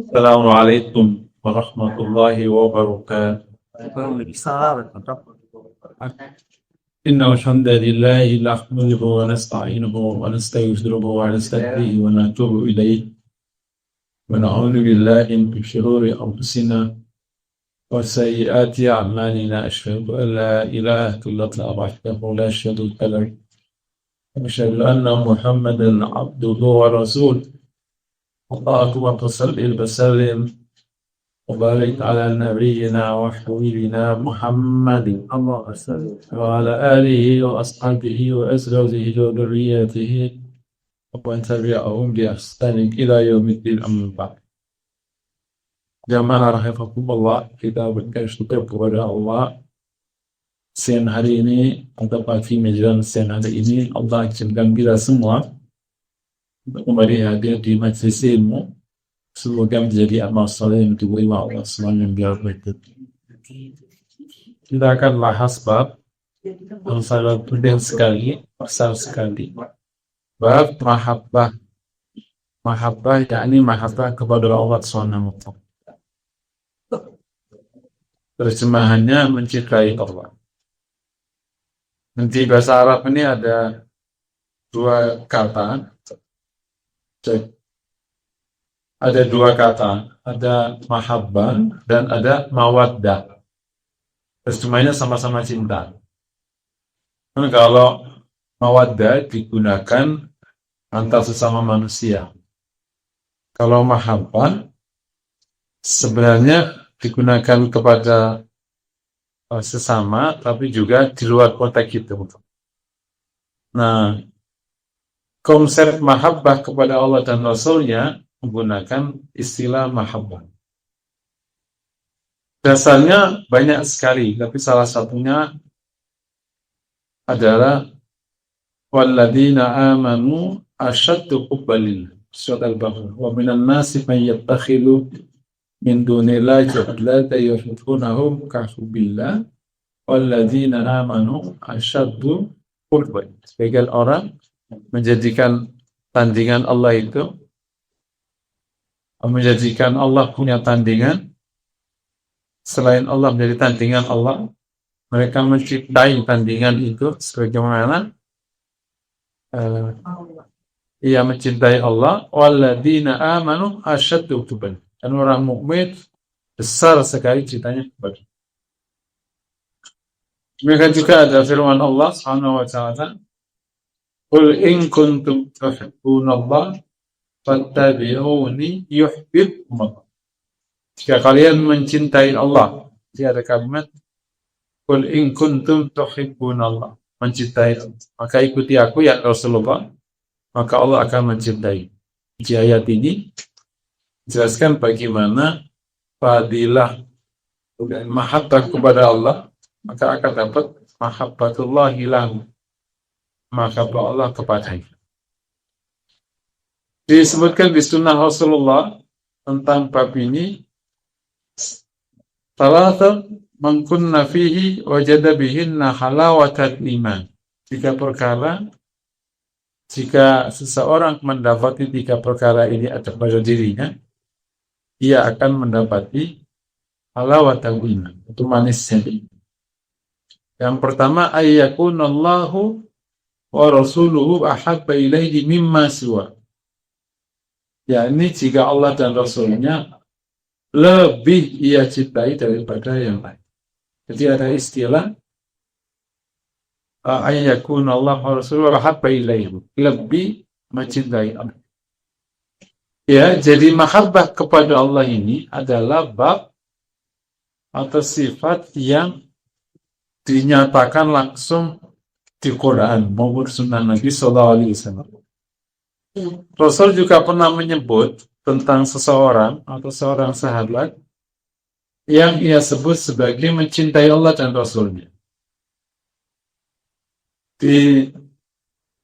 Assalamualaikum warahmatullahi wabarakatuh. Inna alhamdulillahi nahmaduhu wa nasta'inuhu wa nastaghfiruhu wa nastaghfiruhu wa natubu ilayhi wa na'udzu billahi min shururi anfusina wa sayyiati a'malina. Asyhadu an la ilaha illallah wahdahu la syarika lahu wa asyhadu anna Muhammadan abduhu wa rasuluh. Allahumma shalli wa sallim وبارك على نبينا وحبيبنا محمد وعلى آله وأصحابه وأزواجه وذريته ومن تبعهم بإحسان إلى يوم الدين أما بعد. Jamaah rahimakumullah, kita berikan syukur kepada Allah. Siang hari ini atau pagi menjelang siang hari ini, Allah izinkan kita semua untuk kembali hadir di majelis ilmu. Semoga menjadi amal saleh yang diterima Allah SWT biar berikut. Kita akan bahas bab yang sangat penting sekali, besar sekali. Bab mahabbah. Mahabbah yakni mahabbah kepada Allah SWT. Terjemahannya mencintai Allah. Di bahasa Arab ini ada dua kata. Ada dua kata, ada mahabbah dan ada mawaddah. Terjemahnya sama-sama cinta. Nah, kalau mawaddah digunakan antar sesama manusia. Kalau mahabbah sebenarnya digunakan kepada sesama, tapi juga di luar konteks itu. Nah, konsep mahabbah kepada Allah dan Rasulnya menggunakan istilah mahabbah. Dasarnya banyak sekali, tapi salah satunya adalah walladzina amanu asyaddu hubban lillah. Surat Al-Baqarah. Wa minan nasi man yattakhidhu min dunillahi andada yuhibbunahum ka hubbillah walladzina amanu asyaddu hubban. Sebagian orang menjadikan tandingan Allah itu, menjadikan Allah punya tandingan selain Allah menjadi tandingan Allah. Mereka mencintai tandingan itu sebagaimana ia mencintai Allah. Walladzina amanu asyaddu hubban. Dan orang mukmin besar sekali cintanya kepada. Demikian juga ada firman Allah Subhanahu wa taala, "Qul in kuntum tuhibbunallaha fattabi'uni yuhibbukum Allah." Jika kalian mencintai Allah, dia ada kalimat qul in kuntum tuhibbunallah, mencintai Allah, maka ikuti aku ya Rasulullah, maka Allah akan mencintai. Di ayat ini jelaskan bagaimana fadilah dan mahabbah kepada Allah, maka akan dapat mahabbatullahi lahu, mahabbah Allah kepadanya. Disebutkan di sunnah Rasulullah tentang bab ini, salatun man kunna fihi wajada bihinna halawatal iman. Jika seseorang mendapati tiga perkara ini ada pada dirinya, ia akan mendapati halawatal iman, itu manisnya. Yang pertama, ayyakunallahu wa rasuluhu ahabba ilaihi mimma siwa. Yakni jika Allah dan Rasulnya lebih ia cintai daripada yang lain. Jadi ada istilah ayyakun Allah wa Rasuluhu ahabba ilaihi, lebih mencintai Allah. Ya, jadi mahabbah kepada Allah ini adalah bab atau sifat yang dinyatakan langsung di Quran maupun Sunnah Nabi Sallallahu Alaihi Wasallam. Rasul juga pernah menyebut tentang seseorang atau seorang sahabat yang ia sebut sebagai mencintai Allah dan Rasulnya. Di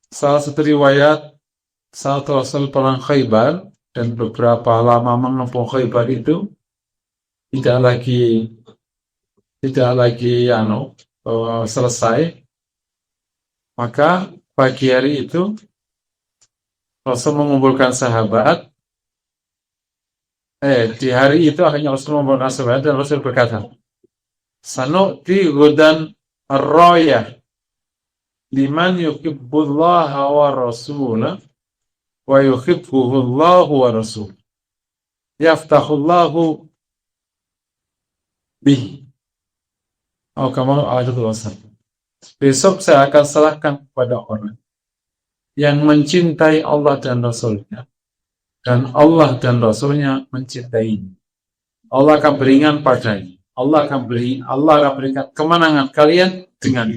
salah satu riwayat, saat Rasul perang Khaybar dan beberapa lama menempuh Khaybar itu tidak lagi selesai, maka pagi hari itu Rasul mengumpulkan sahabat di hari itu akhirnya Rasulullah SAW dan Rasul berkata, sanu'ti ghudan ar-rayah liman yuhibbullaha wa rasulah wa yuhibbuhullahu wa rasul yaftahullahu bihi. Besok saya akan serahkan kepada orang yang mencintai Allah dan Rasulnya, dan Allah dan Rasulnya mencintai. Allah akan berikan padanya. Allah akan berikan kemenangan kalian dengan.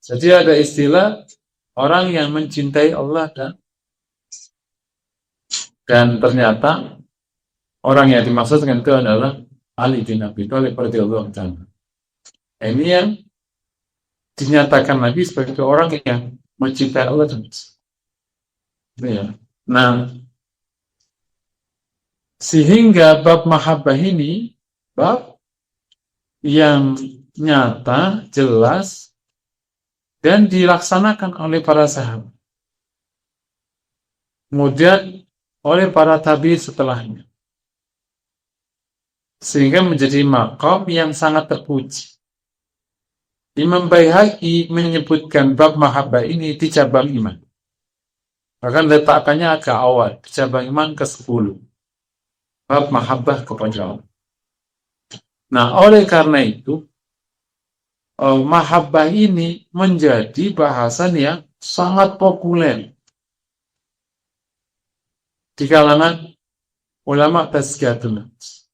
Jadi ada istilah orang yang mencintai Allah dan ternyata orang yang dimaksud dengan itu adalah Ali bin Abi Thalib radhiyallahu anhu. Ini yang dinyatakan Nabi sebagai orang yang mencintai Allah dan ya. Nah, sehingga bab mahabbah ini bab yang nyata, jelas, dan dilaksanakan oleh para sahabat. Kemudian oleh para tabi setelahnya. Sehingga menjadi maqam yang sangat terpuji. Imam Baihaqi menyebutkan bab mahabbah ini di cabang iman. Bahkan letakkannya agak awal, di cabang iman ke-10. Bab mahabbah kepada Allah. Nah, oleh karena itu, mahabbah ini menjadi bahasan yang sangat populer di kalangan ulama tazkiyatun nafs.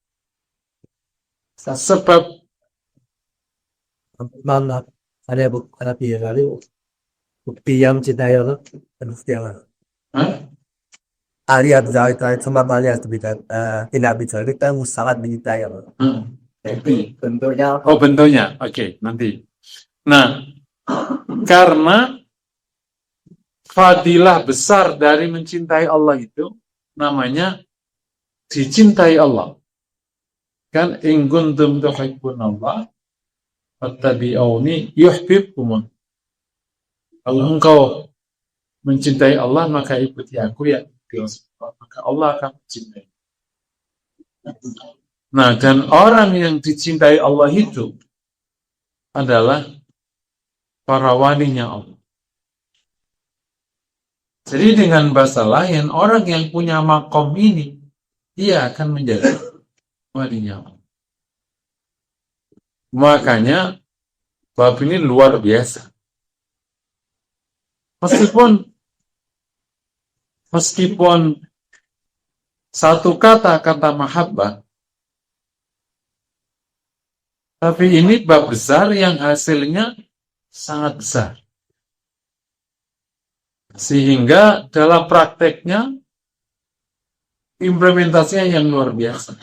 Sebab mana ada bukti yang mencintai Allah dan istilah. Aliat dari semua aliat tidak bisa kita sangat mencintai Allah. Bentuknya. Oh, bentuknya. Oke, nanti. Nah, karena fadilah besar dari mencintai Allah itu namanya dicintai Allah. Kan in kuntum tuhibbunallah fattabi'uni yuhibbukum. Kalau engkau mencintai Allah maka ikuti aku ya, maka Allah akan mencintai. Nah, dan orang yang dicintai Allah itu adalah para walinya Allah. Jadi dengan bahasa lain, orang yang punya makom ini, dia akan menjadi walinya Allah. Makanya, bab ini luar biasa. Meskipun satu kata mahabbah, tapi ini bab besar yang hasilnya sangat besar. Sehingga dalam prakteknya, implementasinya yang luar biasa.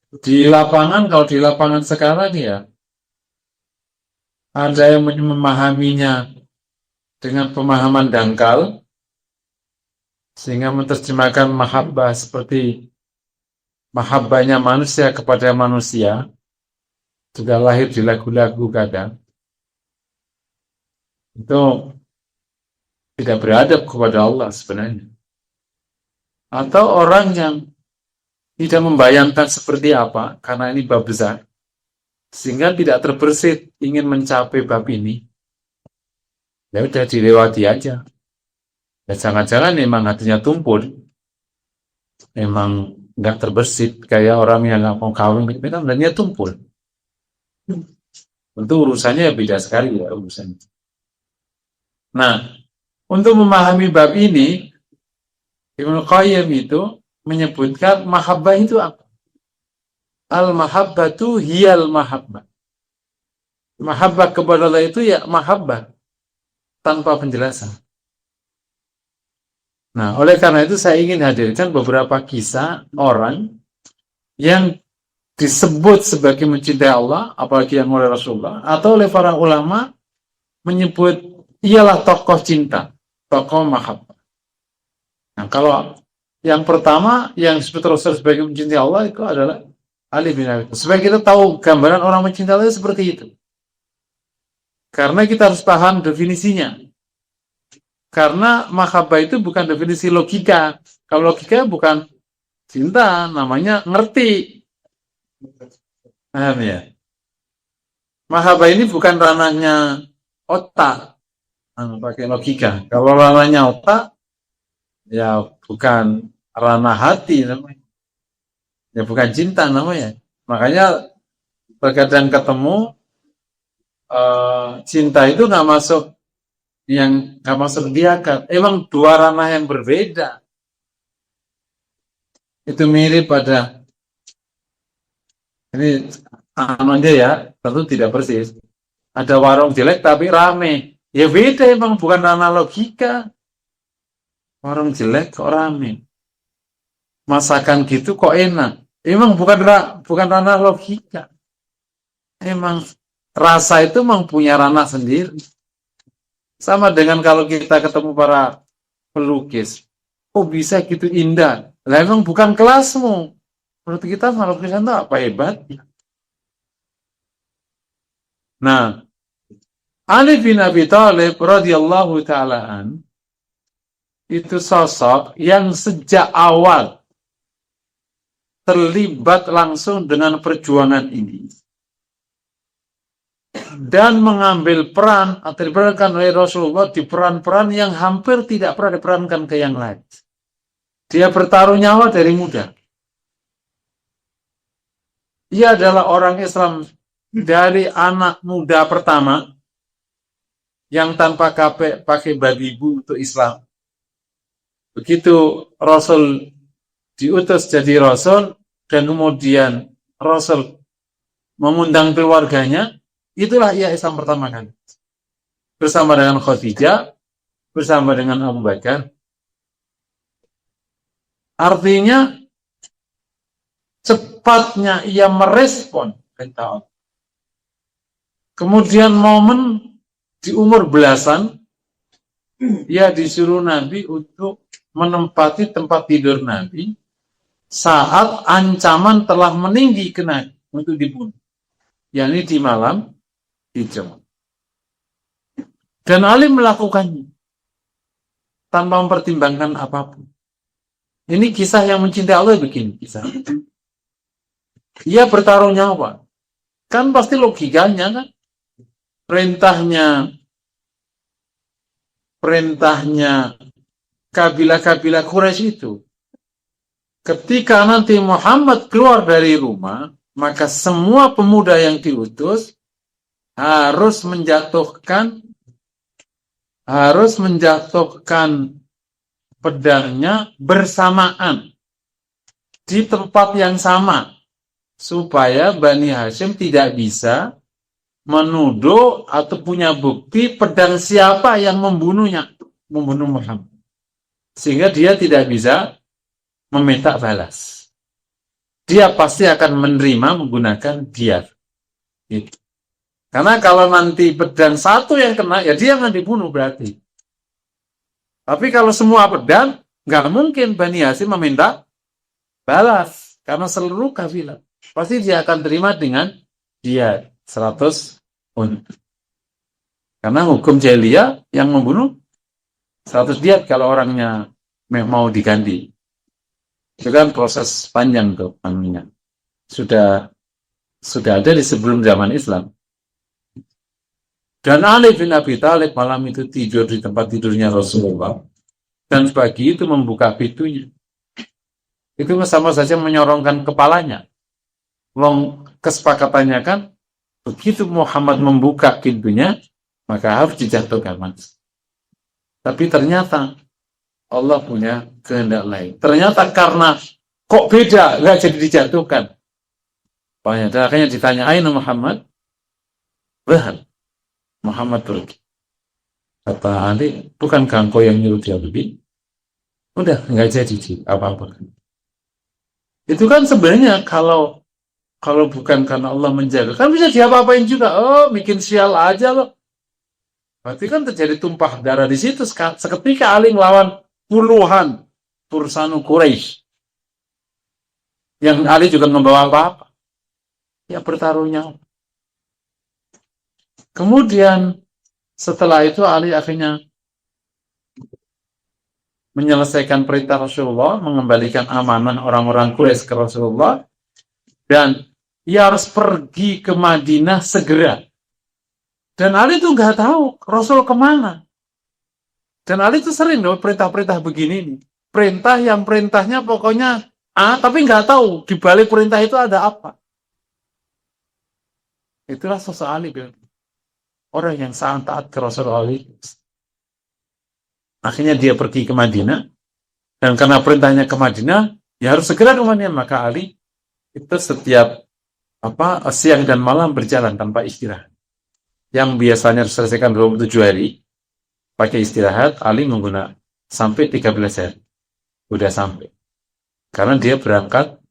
Di lapangan, kalau di lapangan sekarang ya, ada yang memahaminya dengan pemahaman dangkal, sehingga menerjemahkan mahabbah seperti mahabbahnya manusia kepada manusia, juga lahir di lagu-lagu kadang, itu tidak beradab kepada Allah sebenarnya. Atau orang yang tidak membayangkan seperti apa, karena ini bab besar, sehingga tidak terbersit ingin mencapai bab ini, ya udah dilewati aja. Ya jangan-jangan memang hatinya tumpul, memang nggak terbersit, kayak orang yang nggak mau kawin, memang hatinya tumpul. Tentu urusannya beda sekali ya urusannya. Nah, untuk memahami bab ini, Ibnu Qayyim itu menyebutkan mahabbah itu apa? Al-mahabbatu hiyal mahabbah. Mahabbah kepada Allah itu ya mahabbah tanpa penjelasan. Nah, oleh karena itu saya ingin hadirkan beberapa kisah orang yang disebut sebagai mencintai Allah, apalagi yang oleh Rasulullah, atau oleh para ulama menyebut ialah tokoh cinta, tokoh mahabbah. Nah, kalau yang pertama yang disebut Rasul sebagai mencintai Allah itu adalah Ali bin Abi Thalib. Supaya kita tahu gambaran orang mencintai Allah itu seperti itu. Karena kita harus paham definisinya. Karena mahabbah itu bukan definisi logika. Kalau logika bukan cinta, namanya ngerti. Paham ya? Mahabbah ini bukan ranahnya otak, pakai logika. Kalau ranahnya otak, ya bukan ranah hati namanya. Ya bukan cinta namanya. Makanya terkadang ketemu cinta itu nggak masuk dia kan. Emang dua ranah yang berbeda. Itu mirip pada ini aja ya, tentu tidak persis. Ada warung jelek tapi rame. Ya beda, emang bukan ranah logika. Warung jelek kok rame. Masakan gitu kok enak. Emang bukan ranah logika. Emang rasa itu mempunyai ranah sendiri. Sama dengan kalau kita ketemu para pelukis. Kok bisa gitu indah? Lah emang bukan kelasmu. Menurut kita lukisan itu apa hebatnya? Nah, Ali bin Abi Thalib radhiyallahu ta'alaan itu sosok yang sejak awal terlibat langsung dengan perjuangan ini dan mengambil peran atau diperankan oleh Rasulullah di peran-peran yang hampir tidak pernah diperankan ke yang lain. Dia bertaruh nyawa dari muda. Ia adalah orang Islam dari anak muda pertama yang tanpa pakai badibu untuk Islam. Begitu Rasul diutus jadi Rasul dan kemudian Rasul mengundang keluarganya, itulah ia Islam pertama kali. Bersama dengan Khadijah, bersama dengan Abu Bakar. Artinya cepatnya ia merespon perintah Allah. Kemudian momen di umur belasan, ia disuruh Nabi untuk menempati tempat tidur Nabi saat ancaman telah meninggi ke Nabi untuk dibunuh. Yakni di malam hijau. Dan Ali melakukannya tanpa mempertimbangkan apapun. Ini kisah yang mencintai Allah begini kisah. Ia bertaruh nyawa. Kan pasti logikanya kan. Perintahnya kabilah-kabilah Quraisy itu. Ketika nanti Muhammad keluar dari rumah, maka semua pemuda yang diutus harus menjatuhkan pedangnya bersamaan di tempat yang sama supaya Bani Hashim tidak bisa menuduh atau punya bukti pedang siapa yang membunuh Muhammad, sehingga dia tidak bisa meminta balas. Dia pasti akan menerima menggunakan diyat. Gitu. Karena kalau nanti pedang satu yang kena, ya dia akan dibunuh berarti. Tapi kalau semua pedang, nggak mungkin Bani Hashim meminta balas. Karena seluruh kafilah. Pasti dia akan terima dengan diyat 100 unta. Karena hukum jahiliyah yang membunuh 100 diyat kalau orangnya mau diganti. Itu kan proses panjang tuh namanya. Sudah ada di sebelum zaman Islam. Dan Ali bin Abi Thalib malam itu tidur di tempat tidurnya Rasulullah. Dan pagi itu membuka pintunya. Itu sama saja menyorongkan kepalanya. Kesepakatannya kan, begitu Muhammad membuka pintunya, maka harus dijatuhkan. Tapi ternyata Allah punya kehendak lain. Ternyata karena kok beda, nggak jadi dijatuhkan. Makanya ditanya, Aina Muhammad? Bahal. Muhammad pergi. Kata Ali, bukankah engkau yang nyuruh dia pergi? Udah, nggak jadi apa-apa. Itu kan sebenarnya kalau bukan karena Allah menjaga, kan bisa diapa-apain juga. Oh, bikin sial aja loh. Berarti kan terjadi tumpah darah di situ. Seketika Ali melawan puluhan Fursanu Quraisy. Yang Ali juga membawa apa-apa. Ya bertaruhnya. Kemudian setelah itu Ali akhirnya menyelesaikan perintah Rasulullah, mengembalikan amanah orang-orang Quraisy ke Rasulullah, dan ia harus pergi ke Madinah segera. Dan Ali itu nggak tahu Rasul kemana. Dan Ali itu sering loh perintah-perintah begini nih. Perintah yang perintahnya pokoknya A, tapi nggak tahu di balik perintah itu ada apa. Itulah sosok Ali. Orang yang sangat taat ke Rasulullah. Akhirnya dia pergi ke Madinah. Dan karena perintahnya ke Madinah, ya harus segera ke Madinah. Maka Ali itu setiap siang dan malam berjalan tanpa istirahat. Yang biasanya diselesaikan dalam 7 hari, pakai istirahat, Ali menggunakan sampai 13 hari. Udah sampai. Karena dia berangkat,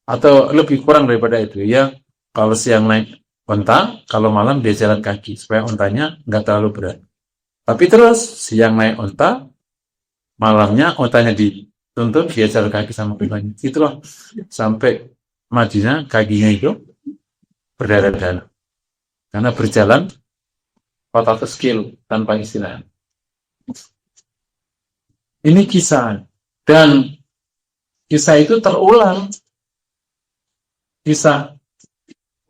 atau lebih kurang daripada itu. Ya, kalau siang naik onta, kalau malam dia jalan kaki. Supaya ontanya nggak terlalu berat. Tapi terus, siang naik onta, malamnya ontanya dituntun, dia jalan kaki sama pribadi. Itulah, sampai Madinah, kakinya itu berdarah-darah. Karena berjalan 400 kilo tanpa istirahat. Ini kisah. Dan kisah itu terulang. Kisah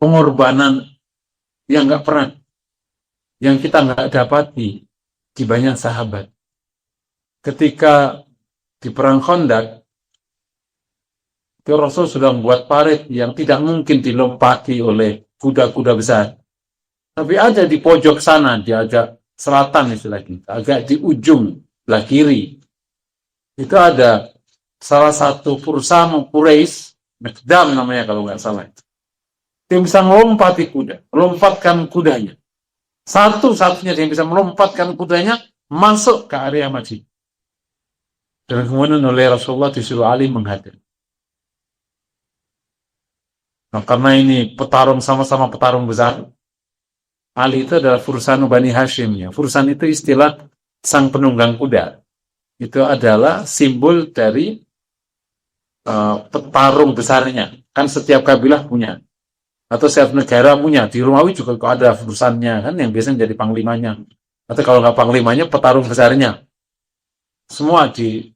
pengorbanan yang nggak pernah, yang kita nggak dapati di banyak sahabat. Ketika di perang Khandaq, itu Rasul sudah membuat parit yang tidak mungkin dilompati oleh kuda-kuda besar. Tapi ada di pojok sana, di agak selatan istilahnya, agak di ujung belah kiri. Itu ada salah satu perusahaan Quraisy, Miqdam namanya kalau nggak salah. Dia bisa melompati kuda, melompatkan kudanya. Satu-satunya yang bisa melompatkan kudanya masuk ke area Madinah. Dan kemudian oleh Rasulullah disuruh Ali menghadap. Nah, karena ini petarung sama-sama petarung besar, Ali itu adalah Fursanu Bani Hashim. Ya. Fursan itu istilah sang penunggang kuda. Itu adalah simbol dari petarung besarnya. Kan setiap kabilah punya. Atau setiap negara punya. Di Romawi juga ada Fursannya, kan yang biasanya jadi panglimanya. Atau kalau nggak panglimanya, petarung besarnya. Semua di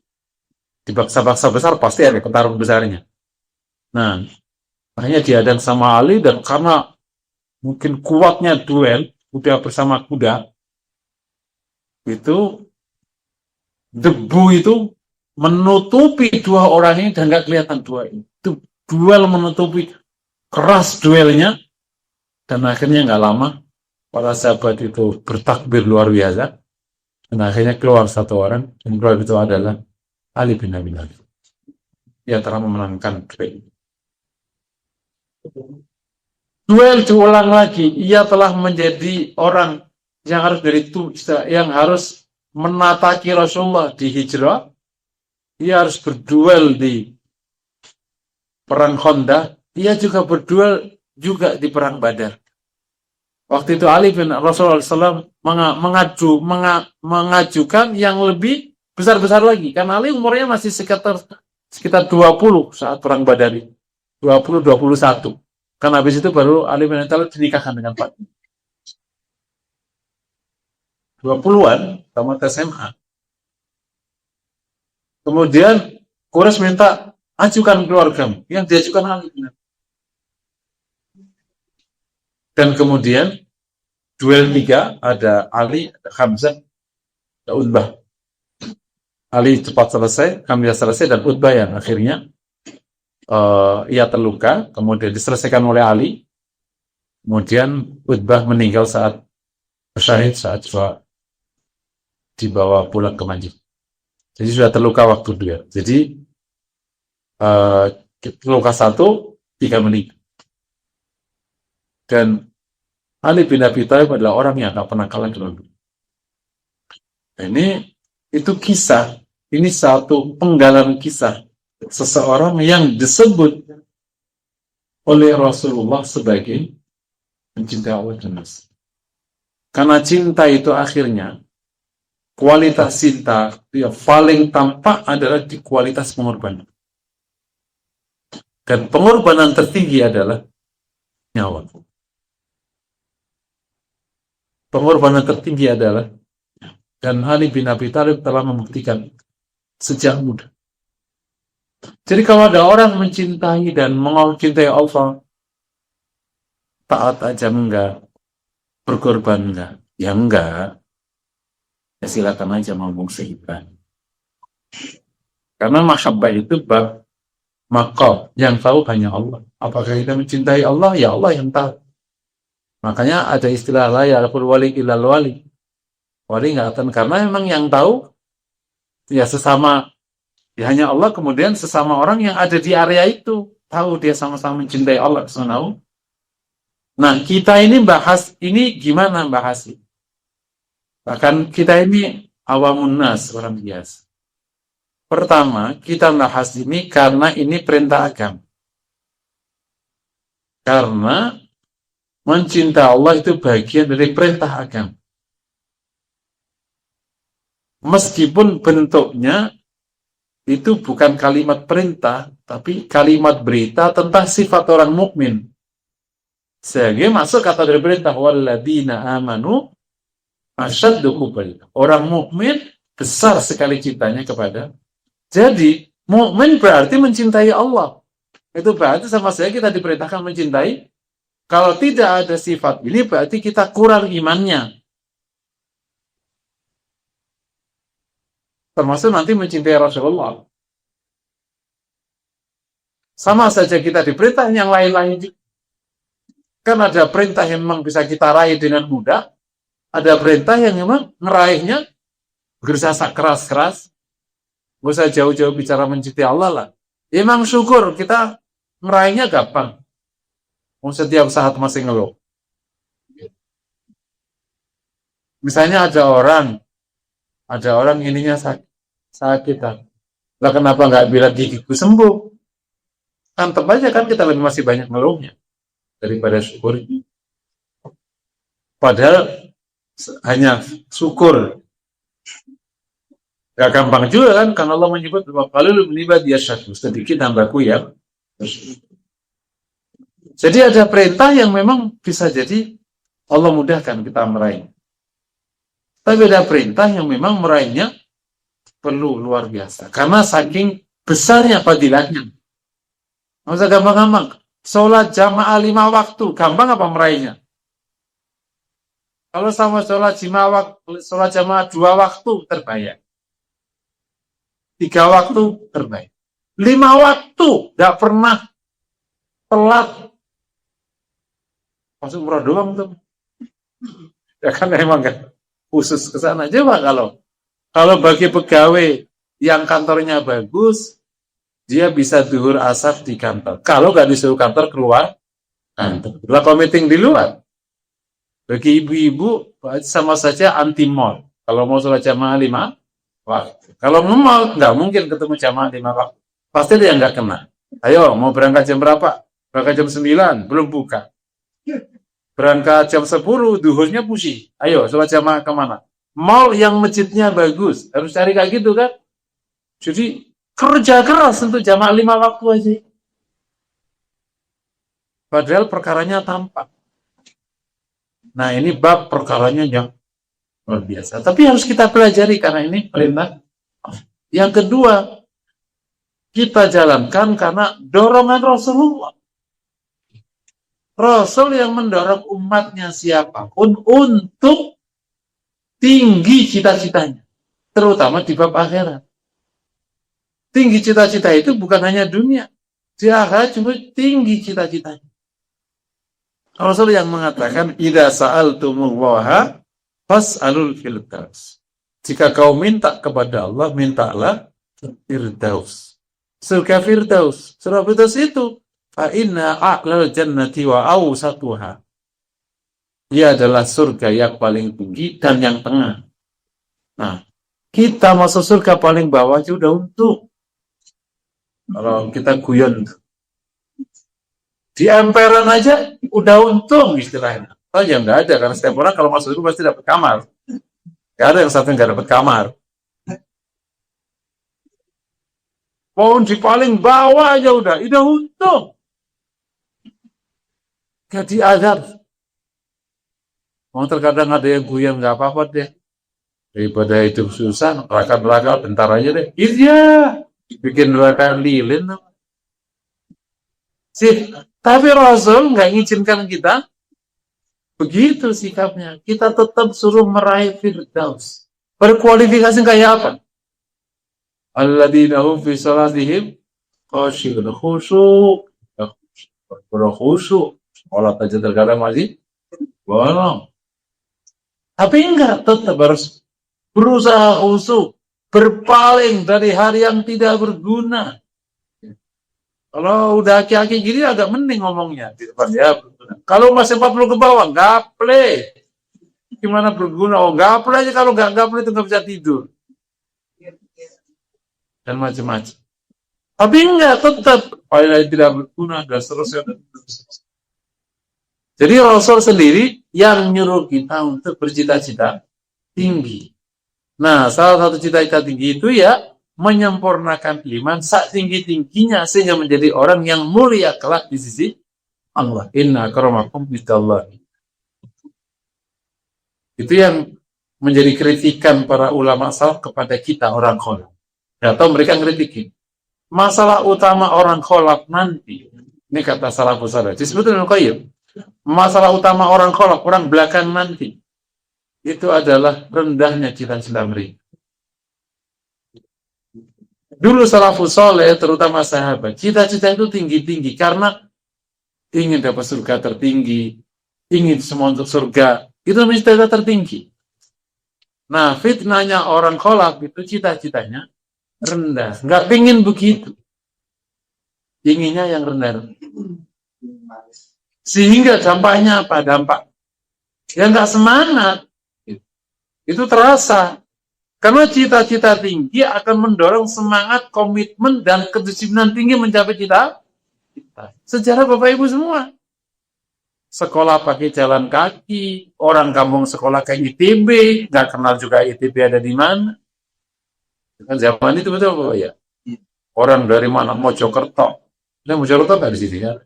bangsa-bangsa besar pasti ada petarung besarnya. Nah, makanya dihadang sama Ali, dan karena mungkin kuatnya duel kuda bersama kuda, itu debu itu menutupi dua orang ini dan nggak kelihatan dua ini. Itu duel menutupi, keras duelnya, dan akhirnya nggak lama para sahabat itu bertakbir luar biasa, dan akhirnya keluar satu orang, dan keluar itu adalah Ali bin Abi Thalib. Ia telah memenangkan duel. Duel diulang lagi. Ia telah menjadi orang yang harus menataki Rasulullah di hijrah. Ia harus berduel di perang Khandaq. Ia juga berduel juga di perang Badar. Waktu itu Ali bin Rasulullah SAW mengajukan yang lebih besar-besar lagi. Karena Ali umurnya masih sekitar 20 saat perang Badar. 20-21. Karena habis itu baru Ali bin Abi Thalib dinikahkan dengan Fatimah. 20-an, tamat SMA. Kemudian Quraisy minta ajukan keluargamu. Yang diajukan Ali bin Abi Thalib. Dan kemudian duel 3 ada Ali, ada Hamzah, ada Utbah. Ali cepat selesai, Hamzah selesai, dan Utbah yang akhirnya ia terluka, kemudian diselesaikan oleh Ali. Kemudian Utbah meninggal saat syahid, saat dibawa pulang ke Madinah. Jadi sudah terluka waktu duel. Jadi luka 1, 3 meninggal. Dan Ali bin Abi Thalib adalah orang yang tak pernah kalah dalam duel. Ini itu kisah. Ini satu penggalan kisah seseorang yang disebut oleh Rasulullah sebagai pencinta Allah dan Rasul. Karena cinta itu akhirnya, kualitas cinta yang paling tampak adalah di kualitas pengorbanan. Dan pengorbanan tertinggi adalah nyawa. Pengorbanan tertinggi adalah, dan Ali bin Abi Thalib telah membuktikan sejak muda. Jadi kalau ada orang mencintai dan mencintai Allah, taat aja enggak, berkorban enggak, ya enggak, ya silakan aja ngomong sehebat. Karena mahabbah itu bab maqam, yang tahu hanya Allah. Apakah kita mencintai Allah? Ya Allah yang tahu. Makanya ada istilah la ya'riful wali illal wali. Wali enggak akan, karena memang yang tahu ya sesama, ya hanya Allah, kemudian sesama orang yang ada di area itu tahu dia sama-sama mencintai Allah Subhanahu. Nah, kita ini bahas ini gimana bahas? Bahkan kita ini awamun nas, orang biasa. Pertama, kita bahas ini karena ini perintah agama. Karena mencintai Allah itu bagian dari perintah agama. Meskipun bentuknya itu bukan kalimat perintah, tapi kalimat berita tentang sifat orang mukmin. Sehingga masuk kata dari perintah, walladzina amanu asyaddu hubban. Orang mukmin besar sekali cintanya kepada. Jadi, mukmin berarti mencintai Allah. Itu berarti sama saja kita diperintahkan mencintai. Kalau tidak ada sifat ini, berarti kita kurang imannya. Termasuk nanti mencintai Rasulullah. Sama saja kita diperintah yang lain-lain. Kan ada perintah yang memang bisa kita raih dengan mudah. Ada perintah yang memang meraihnya berusaha keras-keras. Nggak usah jauh-jauh bicara mencintai Allah lah. Emang syukur kita meraihnya gampang. Setiap saat masih ngeluh. Misalnya ada orang ininya sakit. Lah kenapa nggak bilang gigiku sembuh? Tetap aja kan kita masih banyak ngeluhnya daripada syukur. Padahal hanya syukur. Gak gampang juga kan, karena Allah menyebut bahwa kalau lu melibat dia sedikit tambahku ya. Jadi ada perintah yang memang bisa jadi Allah mudahkan kita meraih. Tapi ada perintah yang memang meraihnya perlu luar biasa. Karena saking besarnya fadilahnya. Nggak usah gampang-gampang. Sholat jamaah 5 waktu, gampang apa meraihnya? Kalau sama sholat jamaah 2 waktu, terbayar. 3 waktu, terbayar. 5 waktu, nggak pernah telat. Masuk umrah doang tuh. Ya kan emang kan khusus ke sana. Coba kalau bagi pegawai yang kantornya bagus, dia bisa zuhur asar di kantor. Kalau nggak disuruh kantor, keluar kantor. Kalau meeting di luar, bagi ibu-ibu sama saja anti mall. Kalau mau sholat jamaah 5 waktu. Kalau mau nggak mungkin ketemu jamaah 5 waktu. Pasti dia nggak kena. Ayo, mau berangkat jam berapa? Berangkat jam 9, belum buka. Berangkat jam 10, duhurnya pusing. Ayo, sholat jamaah kemana? Mall yang masjidnya bagus. Harus cari kayak gitu kan? Jadi, kerja keras untuk jamaah 5 waktu aja. Padahal perkaranya tampak. Nah, ini bab perkaranya yang luar biasa. Tapi harus kita pelajari karena ini perintah. Yang kedua, kita jalankan karena dorongan Rasulullah. Rasul yang mendorong umatnya siapapun untuk tinggi cita-citanya. Terutama di bab akhirat. Tinggi cita-cita itu bukan hanya dunia. Di akhirat juga tinggi cita-citanya. Rasul yang mengatakan, idza sa'altumullaha fas'alul firdaus. Jika kau minta kepada Allah, mintalah firdaus. Surga firdaus. Surga firdaus itu fa inna a'lal jannati wa awsatuha. Dia adalah surga yang paling tinggi dan yang tengah. Nah, kita masuk surga paling bawah itu udah untung. Kalau kita guyon di emperan aja udah untung istilahnya. Oh ya nggak ada, karena setiap orang kalau masuk itu pasti dapat kamar. Nggak ada yang satu nggak dapat kamar. Mau di paling bawah aja udah untung. Gak diadab. Mau terkadang ada yang guyon nggak apa-apa deh. Daripada hidup susah, neraka bentar aja deh. Iya, bikin neraka lilin. Sih, tapi Rasul nggak ngizinkan kita begitu sikapnya. Kita tetap suruh meraih Firdaus. Berkualifikasi kayak apa? Alladzina hum fi salatihim khashi'un, khusyuk. Khusyuk. Sholat aja terkadang masih bolong. Tapi enggak, tetap harus berusaha khusyuk, berpaling dari hal yang tidak berguna. Kalau udah aki-aki gini agak mending ngomongnya di depan ya. Kalau masih 40 ke bawah, gaple. Gimana berguna? Oh, gaple aja, kalau nggak gaple itu nggak bisa tidur. Dan macam-macam. Tapi enggak, tetap paling tidak berguna dan seterusnya. Jadi Rasul sendiri yang nyuruh kita untuk bercita-cita tinggi. Nah, salah satu cita-cita tinggi itu ya menyempurnakan iman setinggi-tingginya sehingga menjadi orang yang mulia kelak di sisi Allah. Inna akramakum indallah. Itu yang menjadi kritikan para ulama salaf kepada kita orang kholaf. Atau mereka kritikin. Masalah utama orang kholaf nanti, ini kata salafus saleh, disebut Ibnu Qayyim. Masalah utama orang kholaf, orang belakang nanti, itu adalah rendahnya cita-cita mereka. Dulu salafus saleh, terutama sahabat, cita-cita itu tinggi-tinggi karena ingin dapat surga tertinggi, ingin semua untuk surga, itu cita-cita tertinggi. Nah, fitnahnya orang kholaf itu cita-citanya rendah, nggak pingin begitu, inginnya yang rendah. Sehingga dampaknya apa? Dampak ya nggak semangat. Itu terasa. Karena cita-cita tinggi akan mendorong semangat, komitmen, dan kedisiplinan tinggi mencapai cita. Sejarah Bapak Ibu semua. Sekolah pakai jalan kaki, orang kampung sekolah ke ITB, nggak kenal juga ITB ada di mana. Kan zaman itu betul Bapak ya. Orang dari mana? Mojokerto. Nah, Mojokerto nggak di sini kan.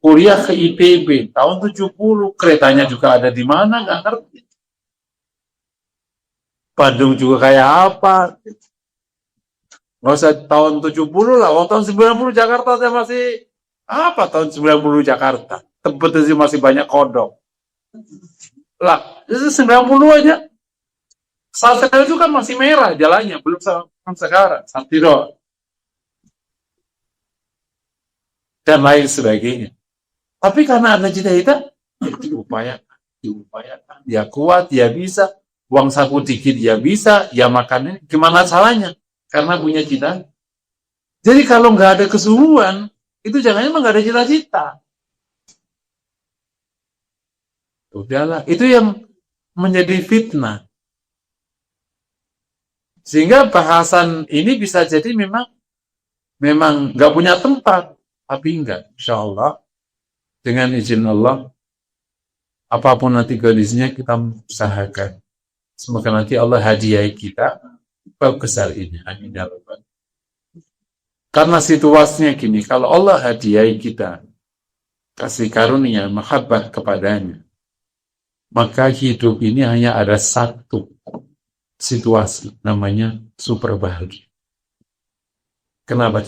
Kuliah ke ITB tahun 70, keretanya juga ada di mana nggak ngerti. Bandung juga kayak apa? Nggak usah tahun 70 lah, tahun 90 Jakarta saya masih apa tahun 90 Jakarta? Tebet sih masih banyak kodok. Lah, itu 90 aja. Saat itu kan masih merah jalannya, belum sekarang, Satiro. Dan lain sebagainya. Tapi karena ada cita-cita, diupayakan. Dia kuat, dia bisa. Uang saku dikit, dia bisa. Ya makannya, gimana caranya? Karena punya cita. Jadi kalau nggak ada kesungguhan, itu jangan-jangan nggak ada cita-cita. Udahlah, itu yang menjadi fitnah. Sehingga bahasan ini bisa jadi memang nggak punya tempat. Tapi enggak, insya Allah. Dengan izin Allah, apapun nanti kondisinya kita usahakan. Semoga nanti Allah hadiahi kita kebesar ini. Amin ya Rabbal. Karena situasinya gini, kalau Allah hadiahi kita, kasih karunia, mahabbat kepadanya, maka hidup ini hanya ada satu situasi, namanya super bahagia. Kenapa?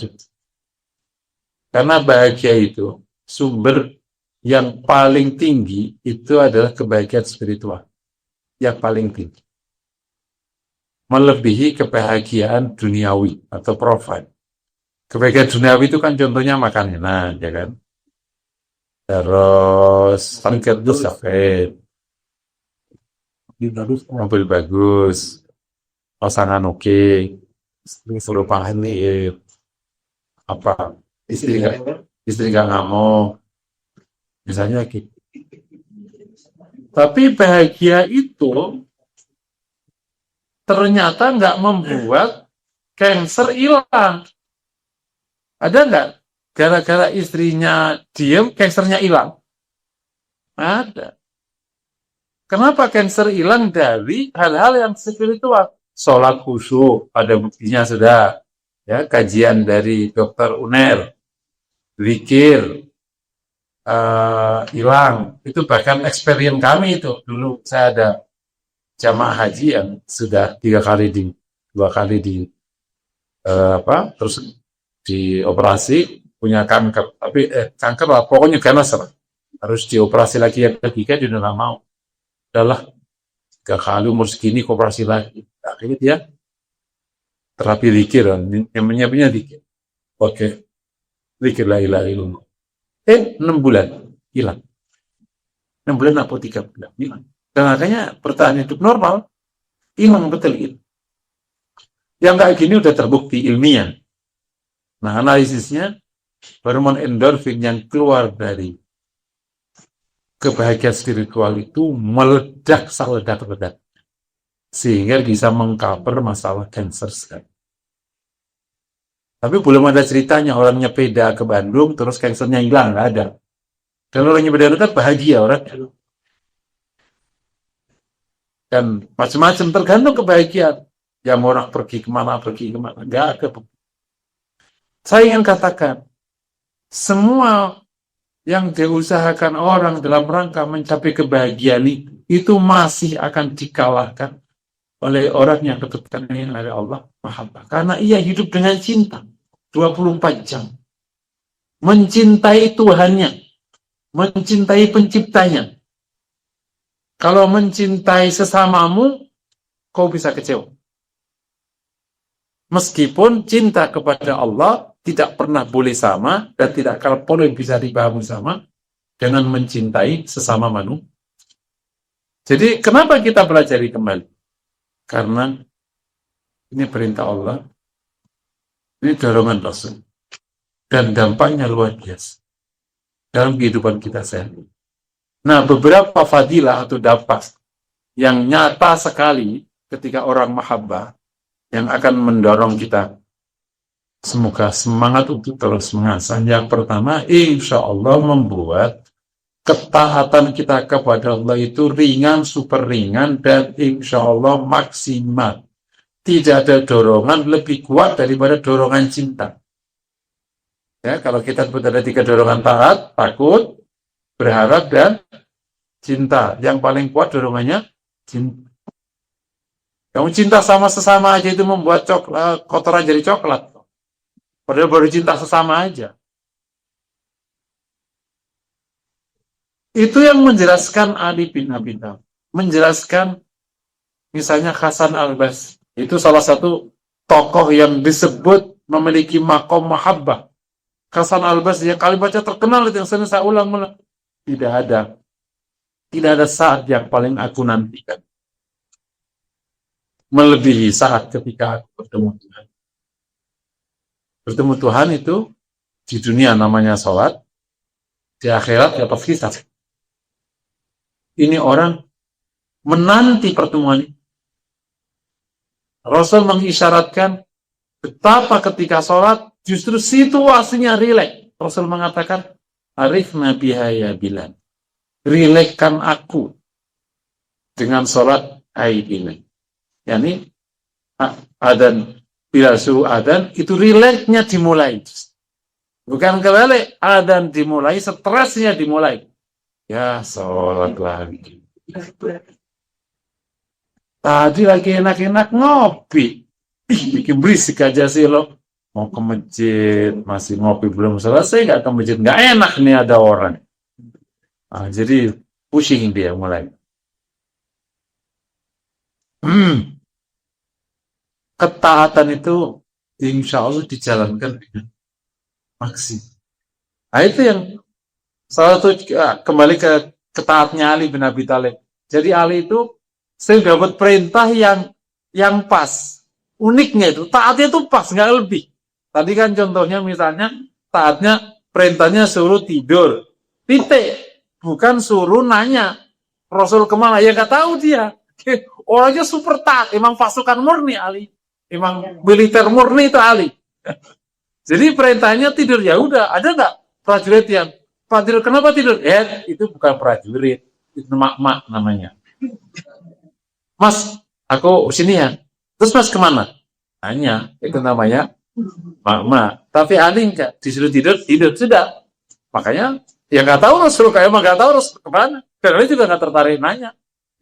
Karena bahagia itu sumber yang paling tinggi itu adalah kebahagiaan spiritual. Yang paling tinggi. Melebihi kebahagiaan duniawi atau profit. Kebahagiaan duniawi itu kan contohnya makan enak, ya kan? Terus target itu safet. Mobil bagus. Pasangan oke. Perubahan nih. Apa? Istri nggak ngamuk. Misalnya gitu. Tapi bahagia itu ternyata nggak membuat kanker hilang. Ada nggak? Gara-gara istrinya diem, kankernya hilang? Ada. Kenapa kanker hilang? Dari hal-hal yang spiritual. Sholat khusyuk, ada buktinya sudah. Ya, kajian dari Dr. Uner. Zikir. Hilang. Itu bahkan experience kami itu. Dulu saya ada jamaah haji yang sudah 2 kali terus dioperasi, punya kanker, tapi kanker lah, pokoknya cancer, harus dioperasi lagi yang ketiga, dia udah nggak mau, udahlah 3 kali umur segini operasi lagi, akhirnya dia terapi zikir, namanya zikir, oke, zikir la ilaha illallah, 6 bulan hilang, 6 bulan atau 3 bulan hilang, dan akhirnya bertahan hidup normal, hilang betul itu. Yang kayak gini udah terbukti ilmiah. Nah, analisisnya, hormon endorfin yang keluar dari kebahagiaan spiritual itu meledak, seledak-ledak. Sehingga bisa mengcover masalah cancer sekali. Tapi belum ada ceritanya orang nyepeda ke Bandung, terus kansernya hilang, nggak ada. Dan orang nyepeda kan bahagia orang. Dan macam-macam tergantung kebahagiaan. Yang orang pergi kemana, nggak ada. Saya ingin katakan, semua yang diusahakan orang dalam rangka mencapai kebahagiaan itu masih akan dikalahkan oleh orang yang dekat dengan Allah Mahabbah. Karena ia hidup dengan cinta 24 jam. Mencintai Tuhannya, mencintai penciptanya. Kalau mencintai sesamamu, kau bisa kecewa. Meskipun cinta kepada Allah tidak pernah boleh sama dan tidak akan boleh bisa dipahami sama dengan mencintai sesama manusia. Jadi kenapa kita pelajari kembali? Karena ini perintah Allah, ini dorongan Rasul, dan dampaknya luar biasa dalam kehidupan kita sehari. Nah, beberapa fadilah atau dampak yang nyata sekali ketika orang mahabbah yang akan mendorong kita semoga semangat untuk terus mengasah. Yang pertama, insya Allah membuat ketaatan kita kepada Allah itu ringan, super ringan, dan insya Allah maksimal. Tidak ada dorongan lebih kuat daripada dorongan cinta. Ya, kalau kita sebut ada 3 dorongan: taat, takut, berharap, dan cinta. Yang paling kuat dorongannya cinta. Kamu cinta sama sesama aja itu membuat kotoran jadi coklat. Padahal baru cinta sesama aja. Itu yang menjelaskan Ali bin Abi Thalib. Menjelaskan misalnya Hasan Al-Basri. Itu salah satu tokoh yang disebut memiliki makom mahabbah. Hasan Al-Basri yang kalimatnya terkenal itu yang sering saya ulang-ulang. Tidak ada saat yang paling aku nantikan melebihi saat ketika aku bertemu Tuhan. Bertemu Tuhan itu di dunia namanya sholat, di akhirat dapat hisab. Ini orang menanti pertemuan ini. Rasul mengisyaratkan betapa ketika sholat justru situasinya rileks. Rasul mengatakan, arifna biha ya Bilal. Rilekskan aku dengan sholat hai Bilal. Yani adzan, bila suruh adzan itu rileksnya dimulai. Bukan kebalik, adzan dimulai, stresnya dimulai. Ya sholat lagi. Tadi lagi enak-enak ngopi. Bikin berisik aja sih lo. Mau ke masjid, masih ngopi belum selesai, nggak ke masjid. Nggak enak nih ada orang. Jadi pusing dia mulai. Ketaatan itu insya Allah dijalankan dengan maksimal. Nah, itu yang salah satu kembali ke ketaatnya Ali bin Abi Thalib. Jadi Ali itu sering dapat perintah yang pas. Uniknya itu taatnya itu pas, nggak lebih. Tadi kan contohnya misalnya taatnya perintahnya suruh tidur, titik. Bukan suruh nanya Rasul kemana, ya nggak tahu dia. Orangnya super taat, emang pasukan murni Ali, emang militer murni itu Ali. Jadi perintahnya tidur, ya udah. Ada nggak prajurit yang prajurit kenapa tidur? Itu bukan prajurit, itu mak-mak namanya. Mas, aku sini ya. Terus mas kemana? Tanya, itu namanya mak-mak. Tapi Ali enggak, disuruh tidur sudah. Makanya ya nggak tahu Rasul, kayak emang nggak tahu Rasul kemana. Dan Ali juga nggak tertarik nanya.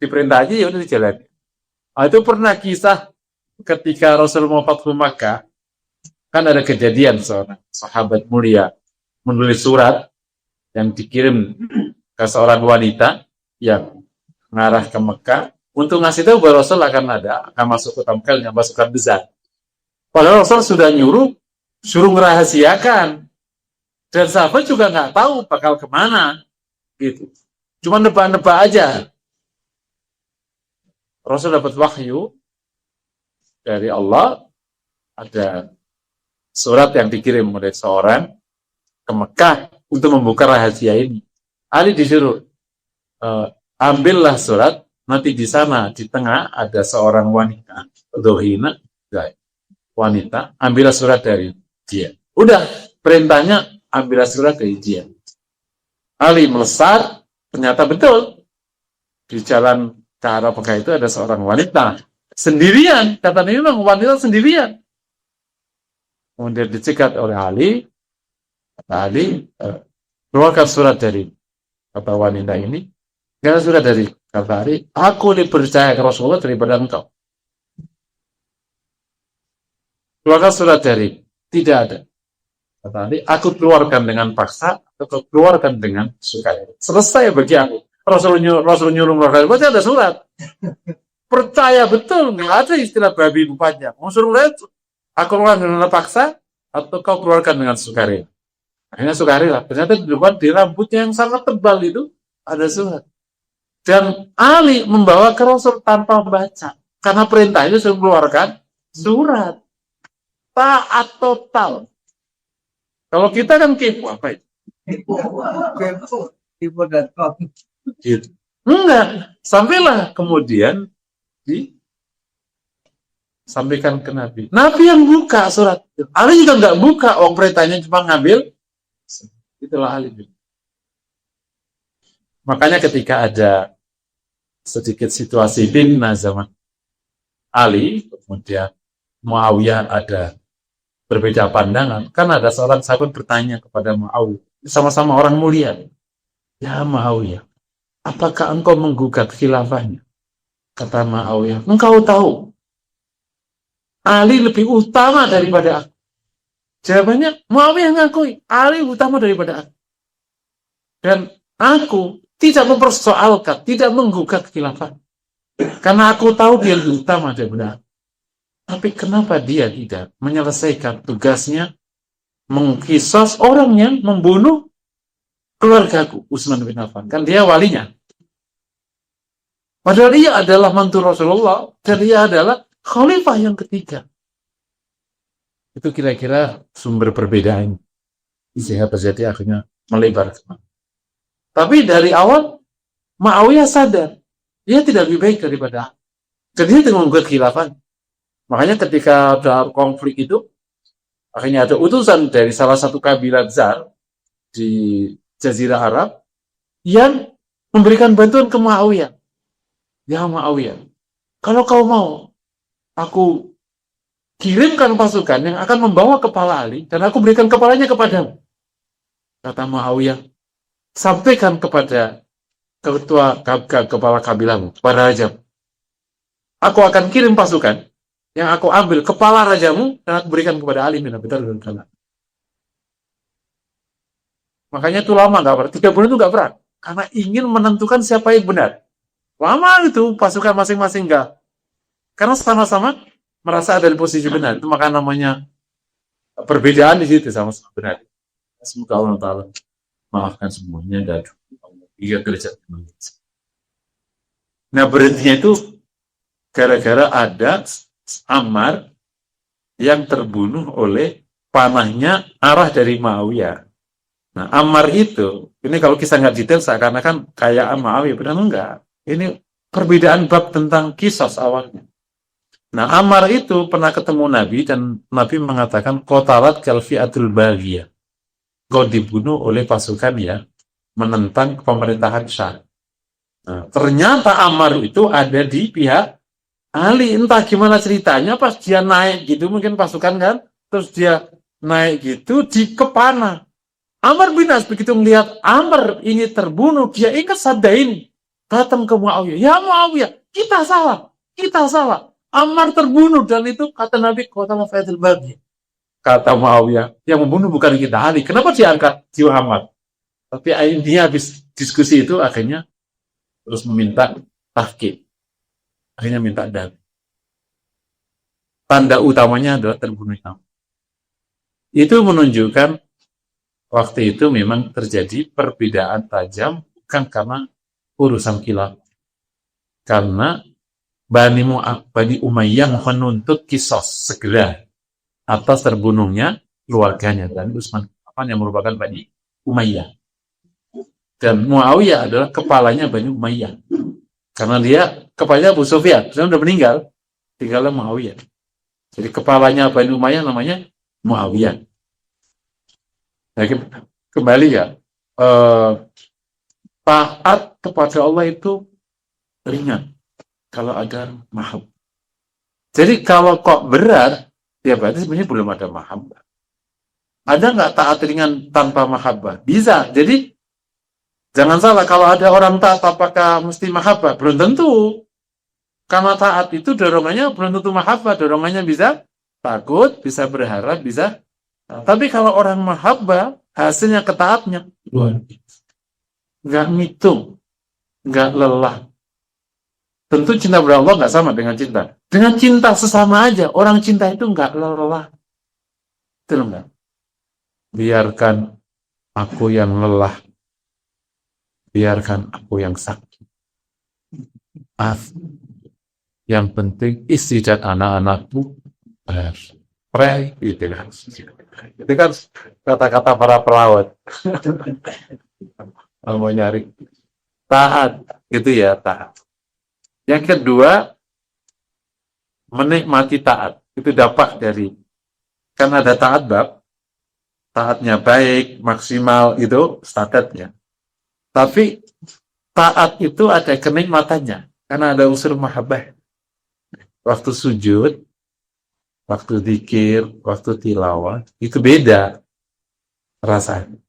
Diperintah aja ya udah dijalani. Itu pernah kisah ketika Rasul mau Fathu Makkah, kan ada kejadian seorang sahabat mulia menulis surat yang dikirim ke seorang wanita yang mengarah ke Mekah untuk ngasih tahu bahwa Rasul akan masuk ke Mekah dengan pasukan besar. Padahal Rasul sudah suruh merahasiakan, dan sahabat juga nggak tahu bakal kemana, gitu. Cuma nebak-nebak aja. Rasul dapat wahyu dari Allah, ada surat yang dikirim oleh seorang ke Mekah untuk membuka rahasia ini. Ali disuruh, ambillah surat, nanti di sana di tengah ada seorang wanita, dohina, wanita, ambillah surat dari dia. Udah, perintahnya ambillah surat dari dia. Ali melesat, ternyata betul di jalan ke arah Mekah itu ada seorang wanita sendirian, kata Nabi memang wanita sendirian. Kemudian dicegat oleh Ali. Kata Ali, keluarkan surat dari kata wanita ini. Karena surat dari kata Ali, aku lebih percaya ke Rasulullah daripada engkau. Keluarkan surat dari, tidak ada. Kata Ali, aku keluarkan dengan paksa atau keluarkan dengan sukarela. Selesai bagi aku. Rasul nyuruh keluarkan, berarti ada surat. Percaya betul, nggak ada istilah babi empatnya. Mau suruh lihat, aku keluarkan dengan paksa atau kau keluarkan dengan sukarela. Akhirnya sukarela. Ternyata di depan di rambutnya yang sangat tebal itu ada surat. Dan Ali membawa ke Rasul tanpa membaca, karena perintah itu suruh keluarkan surat. Taat total. Kalau kita kan kepo apa itu? Tipe.com. Gitu. Enggak. Sampailah kemudian disampaikan ke Nabi. Nabi yang buka surat. Ali juga enggak buka. Orang perintahnya cuma ngambil. Itulah Ali. Makanya ketika ada sedikit situasi fitnah zaman Ali, kemudian Muawiyah ada berbeda pandangan. Kan ada seorang sahabat bertanya kepada Muawiyah. Sama-sama orang mulia. Ya Muawiyah, apakah engkau menggugat khilafahnya? Kata Muawiyah, engkau tahu Ali lebih utama daripada aku. Jawabannya, Muawiyah ngakui Ali utama daripada aku. Dan aku tidak mempersoalkan, tidak menggugat khilafah. Karena aku tahu dia lebih utama daripada aku. Tapi kenapa dia tidak menyelesaikan tugasnya mengkisos orang yang membunuh keluargaku, Utsman bin Affan. Kan dia walinya. Padahal dia adalah mantu Rasulullah dan dia adalah khalifah yang ketiga. Itu kira-kira sumber perbedaan. Sehingga terjadi akhirnya melebar. Tapi dari awal Muawiyah sadar dia tidak lebih baik daripada dan dia tidak menggugat khilafah. Makanya ketika ada konflik itu akhirnya ada utusan dari salah satu kabilah Zar di Jazirah Arab yang memberikan bantuan ke Muawiyah. Ya Muawiyah, kalau kau mau, aku kirimkan pasukan yang akan membawa kepala Ali dan aku berikan kepalanya kepadamu. Kata Muawiyah, sampaikan kepada ketua kepala kabilahmu, kepada raja. Aku akan kirim pasukan yang aku ambil kepala rajamu dan aku berikan kepada Ali bin Abi Thalib. Makanya itu lama nggak berat. 3 bulan itu nggak berat. Karena ingin menentukan siapa yang benar. Lama itu pasukan masing-masing nggak. Karena sama-sama merasa ada di posisi benar. Itu maka namanya perbedaan di situ sama-sama benar. Semoga Allah Ta'ala maafkan semuanya dan iya kerja. Nah berhentinya itu gara-gara ada Ammar yang terbunuh oleh panahnya arah dari Muawiyah. Nah, Ammar itu, ini kalau kisah nggak detail seakan-akan kayak Muawiyah, benar enggak? Ini perbedaan bab tentang kisah awalnya. Nah, Ammar itu pernah ketemu Nabi dan Nabi mengatakan qatalat kalfiatul baghiyah. Kau dibunuh oleh pasukan ya menentang pemerintahan Syam. Nah, ternyata Ammar itu ada di pihak Ali, entah gimana ceritanya pas dia naik gitu mungkin pasukan kan, terus dia naik gitu di kepana. Ammar bin As begitu melihat Ammar ini terbunuh, dia ingat sabda ini. Datang ke Muawiyah, ya Muawiyah, kita salah. Kita salah. Ammar terbunuh dan itu kata Nabi qatala Faidul Bagi. Kata Muawiyah, yang membunuh bukan kita Ali. Kenapa diangkat jiwa Ammar? Tapi dia habis diskusi itu akhirnya terus meminta tahqiq. Akhirnya minta dan tanda utamanya adalah terbunuhnya. Itu menunjukkan waktu itu memang terjadi perbedaan tajam bukan karena urusan khilaf. Karena Bani Umayyah menuntut kisos segera atas terbunuhnya keluarganya dan Utsman yang merupakan Bani Umayyah. Dan Muawiyah adalah kepalanya Bani Umayyah. Karena dia kepalanya Abu Sufyan, sudah meninggal, tinggallah Muawiyah. Jadi kepalanya Bani Umayyah namanya Muawiyah. Nah, kembali ya, taat kepada Allah itu ringan kalau ada mahabbah. Jadi kalau kok berat, ya berarti sebenarnya belum ada mahabbah. Ada nggak taat ringan tanpa mahabbah? Bisa. Jadi jangan salah, kalau ada orang taat apakah mesti mahabbah? Belum tentu. Karena taat itu dorongannya belum tentu mahabbah. Dorongannya bisa takut, bisa berharap, bisa. Tapi kalau orang mahabbah, hasilnya ketaatnya. Nggak ngitung. Nggak lelah. Tentu cinta kepada Allah nggak sama dengan cinta. Dengan cinta sesama aja. Orang cinta itu nggak lelah. Betul nggak? Biarkan aku yang lelah. Biarkan aku yang sakit. Yang penting istri dan anak-anakku pray, gitu kan. Itu kan kata-kata para pelawat. Mau nyari taat, gitu ya, taat. Yang kedua, menikmati taat. Itu dapat dari, kan ada taat bab, taatnya baik, maksimal, itu standarnya. Tapi taat itu ada kenikmatannya, karena ada unsur mahabbah. Waktu sujud, waktu zikir, waktu tilawah, itu beda rasanya.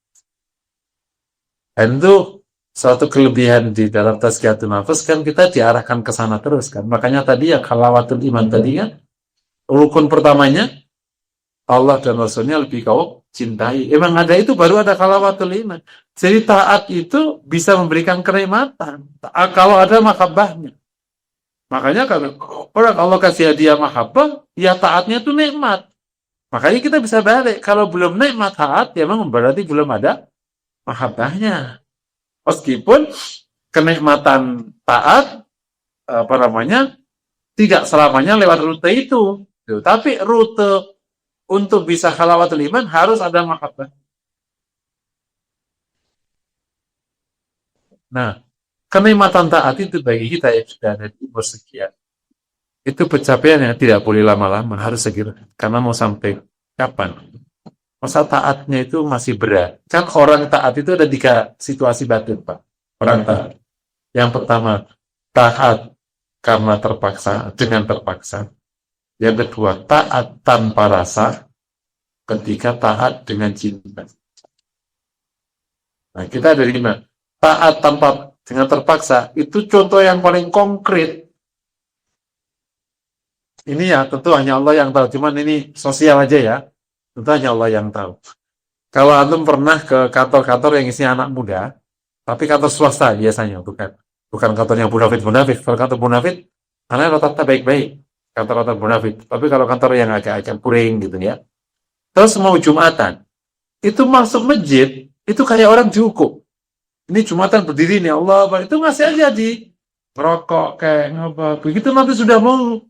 Dan itu suatu kelebihan di dalam tazkiyatun nafas, kan kita diarahkan ke sana terus kan. Makanya tadi ya halawatul iman tadi kan, rukun pertamanya Allah dan Rasulnya lebih kau cintai. Emang ada itu baru ada halawatul iman. Jadi taat itu bisa memberikan kenikmatan kalau ada mahabbahnya. Makanya kalau orang Allah kasih hadiah mahabbah, ya taatnya itu nikmat. Makanya kita bisa balik. Kalau belum nikmat taat, ya memang berarti belum ada mahabbahnya. Meskipun kenikmatan taat, tidak selamanya lewat rute itu. Tapi rute untuk bisa halawatul iman harus ada mahabbah. Nah, kenikmatan taat itu bagi kita yang sudah ada di umur sekian, itu pencapaiannya tidak boleh lama-lama, harus segera. Karena mau sampai kapan? Masa taatnya itu masih berat. Kan orang taat itu ada 3 situasi batin, Pak. Orang taat. Yang pertama, taat karena terpaksa, dengan terpaksa. Yang kedua, taat tanpa rasa. Ketika taat dengan cinta. Nah, kita ada 5. Taat tanpa dengan terpaksa, itu contoh yang paling konkret. Ini ya, tentu hanya Allah yang tahu. Cuman ini sosial aja ya. Tentu hanya Allah yang tahu. Kalau antum pernah ke kantor-kantor yang isinya anak muda, tapi kantor swasta biasanya, bukan kantornya munafik. Kalau kantor munafik, karena rata-rata baik-baik. Kantor-kantor munafik. Tapi kalau kantor yang agak-agak kuring gitu ya. Terus mau Jumatan, itu masuk masjid, itu kayak orang dihukum. Ini Jumatan berdiri nih, Allah, itu ngasih aja di ngerokok kayak ngapa. Begitu nanti sudah mau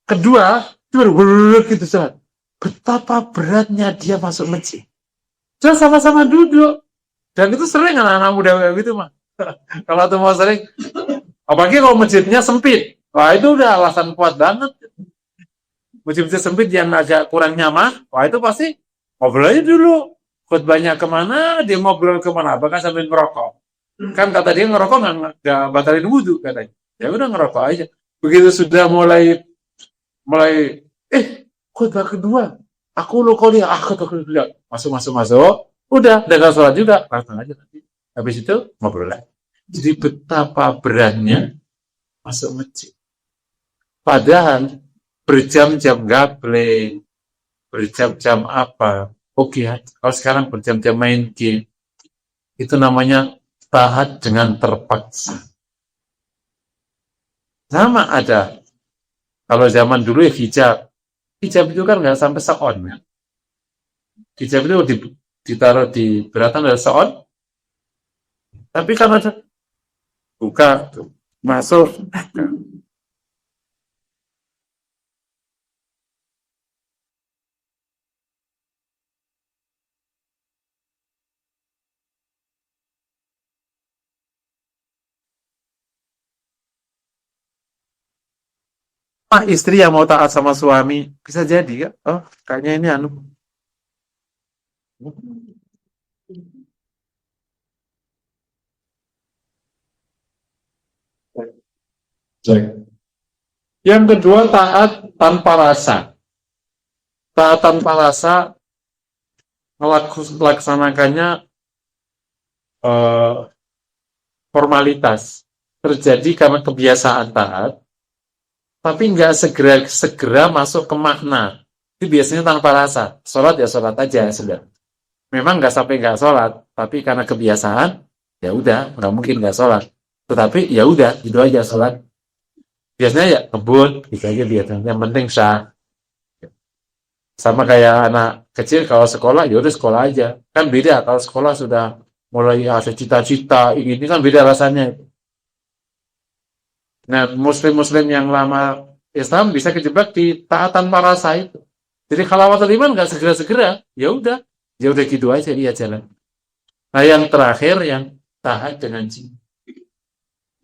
kedua, gitu saat. Betapa beratnya dia masuk masjid. Cuma sama-sama duduk. Dan itu sering anak-anak muda gitu mah. Kalau tuh mau sering, apalagi kalau masjidnya sempit. Wah, itu udah alasan kuat banget. Masjid-masjid sempit yang agak kurang nyaman, wah itu pasti ngobrol aja dulu. Khutbahnya kemana, dia ngobrol kemana, bahkan sambil ngerokok. Kan kata dia ngerokok nggak batalin wudhu katanya. Ya udah ngerokok aja. Begitu sudah mulai khutbah kedua, aku lo kuliah, masuk. Udah, dengan sholat juga, langsung aja nanti. Habis itu, ngobrol lagi. Jadi betapa beratnya masuk masjid. Padahal berjam-jam gaple, berjam-jam apa, oke ya. Kalau sekarang berjam-jam main game, itu namanya taat dengan terpaksa. Sama ada. Kalau zaman dulu ya hijab. Hijab itu kan nggak sampai seon. Ya. Hijab itu ditaruh di beratan dari seon. Tapi kan ada buka, masuk. Istri yang mau taat sama suami bisa jadi kan? Oh, kayaknya ini anu. Yang kedua, taat tanpa rasa. Taat tanpa rasa melaksanakannya formalitas. Terjadi karena kebiasaan taat, tapi nggak segera masuk ke makna. Itu biasanya tanpa rasa. Sholat ya sholat aja sudah. Memang nggak sampai nggak sholat, tapi karena kebiasaan, ya udah nggak mungkin nggak sholat. Tetapi ya udah itu aja sholat. Biasanya ya kebun, gitu aja biasanya. Yang penting sah. Sama kayak anak kecil kalau sekolah ya udah sekolah aja. Kan beda kalau sekolah sudah mulai ada cita-cita, ini kan beda rasanya. Nah, muslim-muslim yang lama Islam bisa kejebak di taatan para rasa itu. Jadi kalau awal iman nggak segera-segera, ya udah gitu aja dia jalan. Nah, yang terakhir yang taat dengan cinta,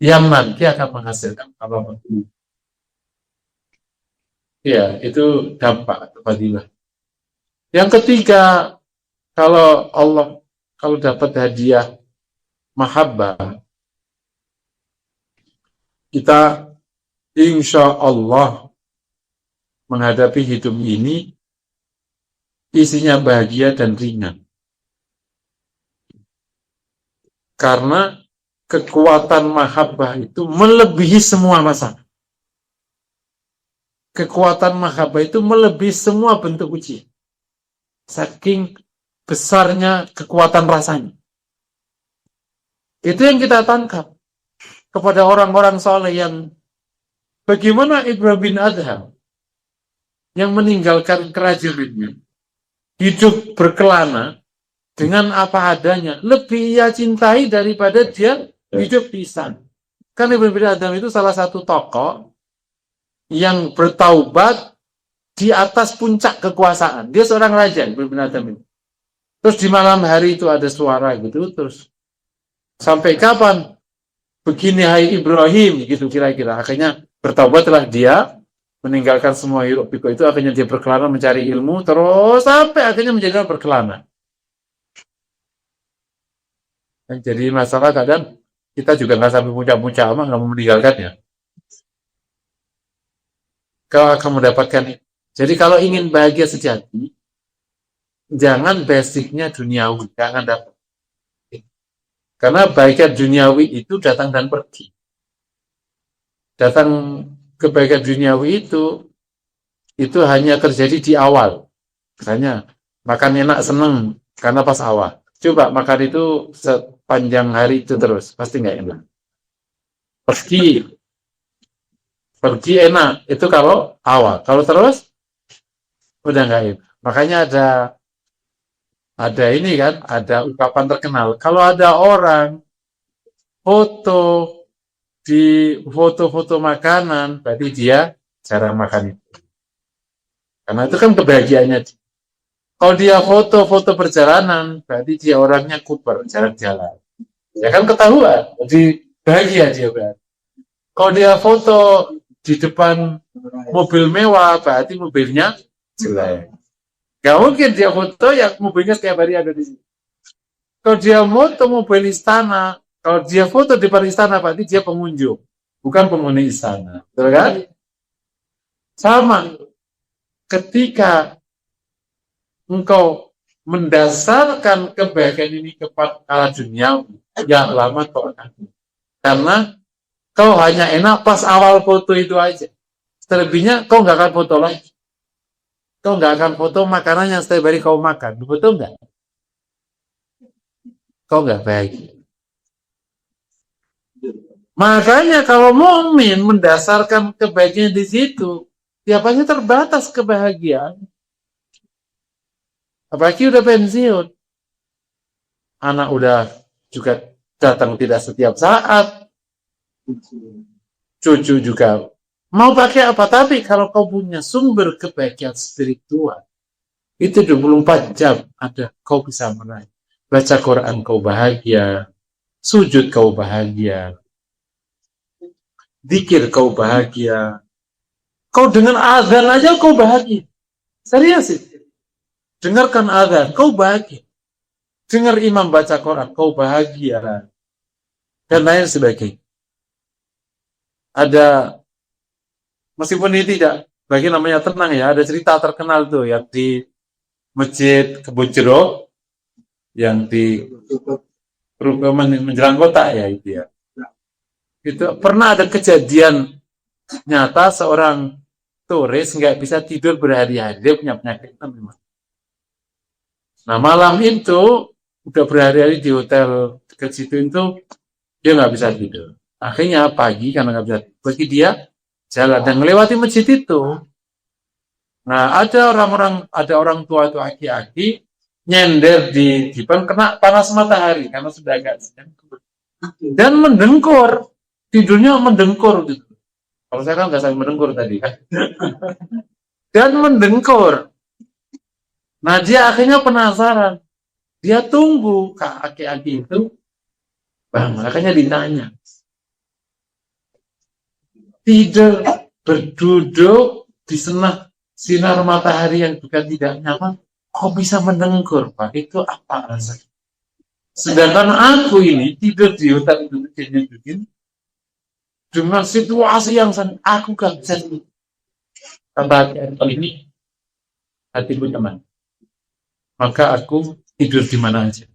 yang nanti akan menghasilkan apa? Ya, itu dampak fadilah. Yang ketiga, kalau dapat hadiah mahabbah, kita insya Allah menghadapi hidup ini isinya bahagia dan ringan. Karena kekuatan mahabbah itu melebihi semua masalah. Kekuatan mahabbah itu melebihi semua bentuk ujian. Saking besarnya kekuatan rasanya. Itu yang kita tangkap kepada orang-orang soleh yang bagaimana Ibrahim bin Adham yang meninggalkan kerajaannya, hidup berkelana dengan apa adanya, lebih ia cintai daripada dia hidup di istana. Kan Ibrahim bin Adham itu salah satu tokoh yang bertaubat di atas puncak kekuasaan. Dia seorang raja, Ibrahim bin Adham itu. Terus di malam hari itu ada suara gitu, terus sampai kapan begini hai Ibrahim, gitu kira-kira. Akhirnya bertaubatlah dia, meninggalkan semua hiruk pikuk itu, akhirnya dia berkelana mencari ilmu, terus sampai akhirnya menjadi berkelana. Jadi masalah kadang kita juga nggak sampai puncak-puncak amat, nggak mau meninggalkannya. Kau akan mendapatkan itu. Jadi kalau ingin bahagia sejati, jangan basicnya duniawi, jangan dapat. Karena bahagia duniawi itu datang dan pergi. Datang kebaikan duniawi itu hanya terjadi di awal. Misalnya makan enak seneng karena pas awal. Coba makan itu sepanjang hari itu terus, pasti nggak enak. Pergi enak, itu kalau awal. Kalau terus, udah nggak enak. Makanya ada ini kan, ada ungkapan terkenal. Kalau ada orang foto di foto-foto makanan, berarti dia jarang makan itu. Karena itu kan kebahagiaannya. Kalau dia foto-foto perjalanan, berarti dia orangnya kuper, jarang jalan. Ya kan ketahuan, jadi bahagia dia berarti. Kalau dia foto di depan mobil mewah, berarti mobilnya jelek. Gak mungkin dia foto yang mobilnya setiap hari ada di sini. Kalau dia foto mobil istana, kalau dia foto di depan istana, berarti dia pengunjung, bukan penghuni istana. Betul kan? Sama. Ketika engkau mendasarkan kebahagiaan ini kepada dunia, ya lama kok. Karena kau hanya enak pas awal foto itu aja. Selebihnya kau nggak akan foto lagi. Kau nggak akan foto makanan yang setiap hari kau makan. Betul nggak? Kau nggak bahagia. Makanya kalau mukmin mendasarkan kebahagiaan di situ, tiap terbatas kebahagiaan. Apalagi udah pensiun. Anak udah juga datang tidak setiap saat. Cucu juga mau pakai apa. Tapi kalau kau punya sumber kebahagiaan spiritual, itu 24 jam ada, kau bisa meraih. Baca Quran kau bahagia, sujud kau bahagia, zikir kau bahagia. Kau dengan azan aja kau bahagia. Serius sih. Dengarkan azan, kau bahagia. Dengar imam baca Quran, kau bahagia. Dan lain sebagainya. Ada, meskipun ini tidak, bagi namanya tenang ya, ada cerita terkenal tuh yang di Masjid Kebun Jeruk, yang di menjelang kota ya itu ya. Itu pernah ada kejadian nyata seorang turis nggak bisa tidur berhari-hari, dia punya penyakit memang. Nah malam itu udah berhari-hari di hotel dekat situ itu dia nggak bisa tidur. Akhirnya pagi karena nggak bisa tidur, bagi dia jalan dan melewati masjid itu. Nah ada orang tua itu aki-aki nyender di depan kena panas matahari karena sudah agak siang dan mendengkur, tidurnya mendengkur gitu. Kalau saya kan nggak sampai mendengkur tadi kan. Dan mendengkur. Nah dia akhirnya penasaran. Dia tunggu aki-aki itu. Bang, makanya ditanya. Tidur, berduduk di sinar matahari yang juga tidak nyaman. Kok bisa mendengkur, Pak? Itu apa rasanya? Sedangkan aku ini tidur di hutan itu begini. Dengan situasi yang aku gak bisa kata ini hatiku nyaman, maka aku tidur di mana aja.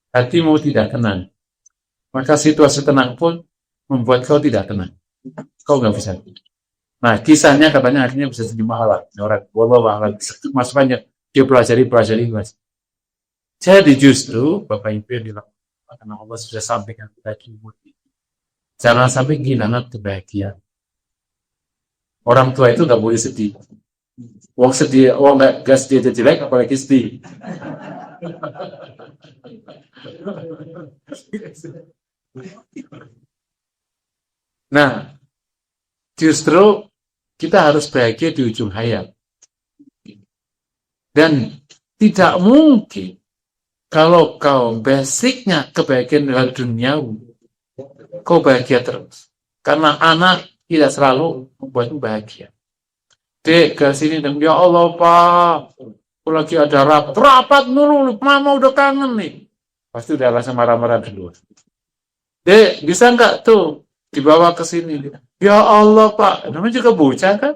Hatimu tidak tenang, maka situasi tenang pun membuat kau tidak tenang. Kau gak bisa tidur. Nah kisahnya katanya akhirnya bisa jadi mahalan orang wallah mas banyak dia pelajari. Jadi justru Bapak Ibu yang dilakukan karena Allah sudah sampaikan tadi. Jangan sampai kehilangan kebahagiaan. Orang tua itu nggak boleh sedih. Wong sedih, wong nggak sedih aja jelek, apalagi sedih. Nah, justru kita harus bahagia di ujung hayat. Dan tidak mungkin kalau kau basicnya kebahagiaan dalam duniawi, kau bahagia terus. Karena anak tidak selalu membuatmu bahagia. Dek, ke sini dan ya Allah Pak, aku lagi ada rapat mulu, mama udah kangen nih. Pasti udah langsung marah-marah dulu. Dek, bisa nggak tuh dibawa ke sini? Ya Allah Pak, namanya juga bocah kan?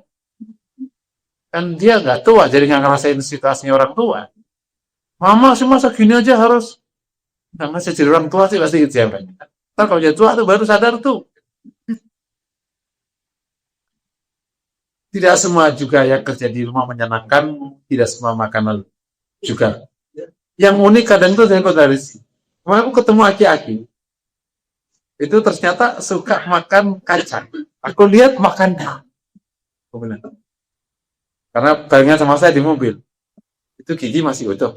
Kan dia nggak tua, jadi nggak ngerasain situasinya orang tua. Mama sih masa gini aja harus, nah masih jadi orang tua sih pasti siapa? Ntar kalau jadi tua tuh baru sadar tuh. Tidak semua juga yang kerja di rumah menyenangkan, tidak semua makanan juga. Yang unik kadang tuh dari sini. Kemarin aku ketemu aki-aki, itu ternyata suka makan kacang. Aku lihat makan aku bilang, karena barengan sama saya di mobil, itu gigi masih utuh.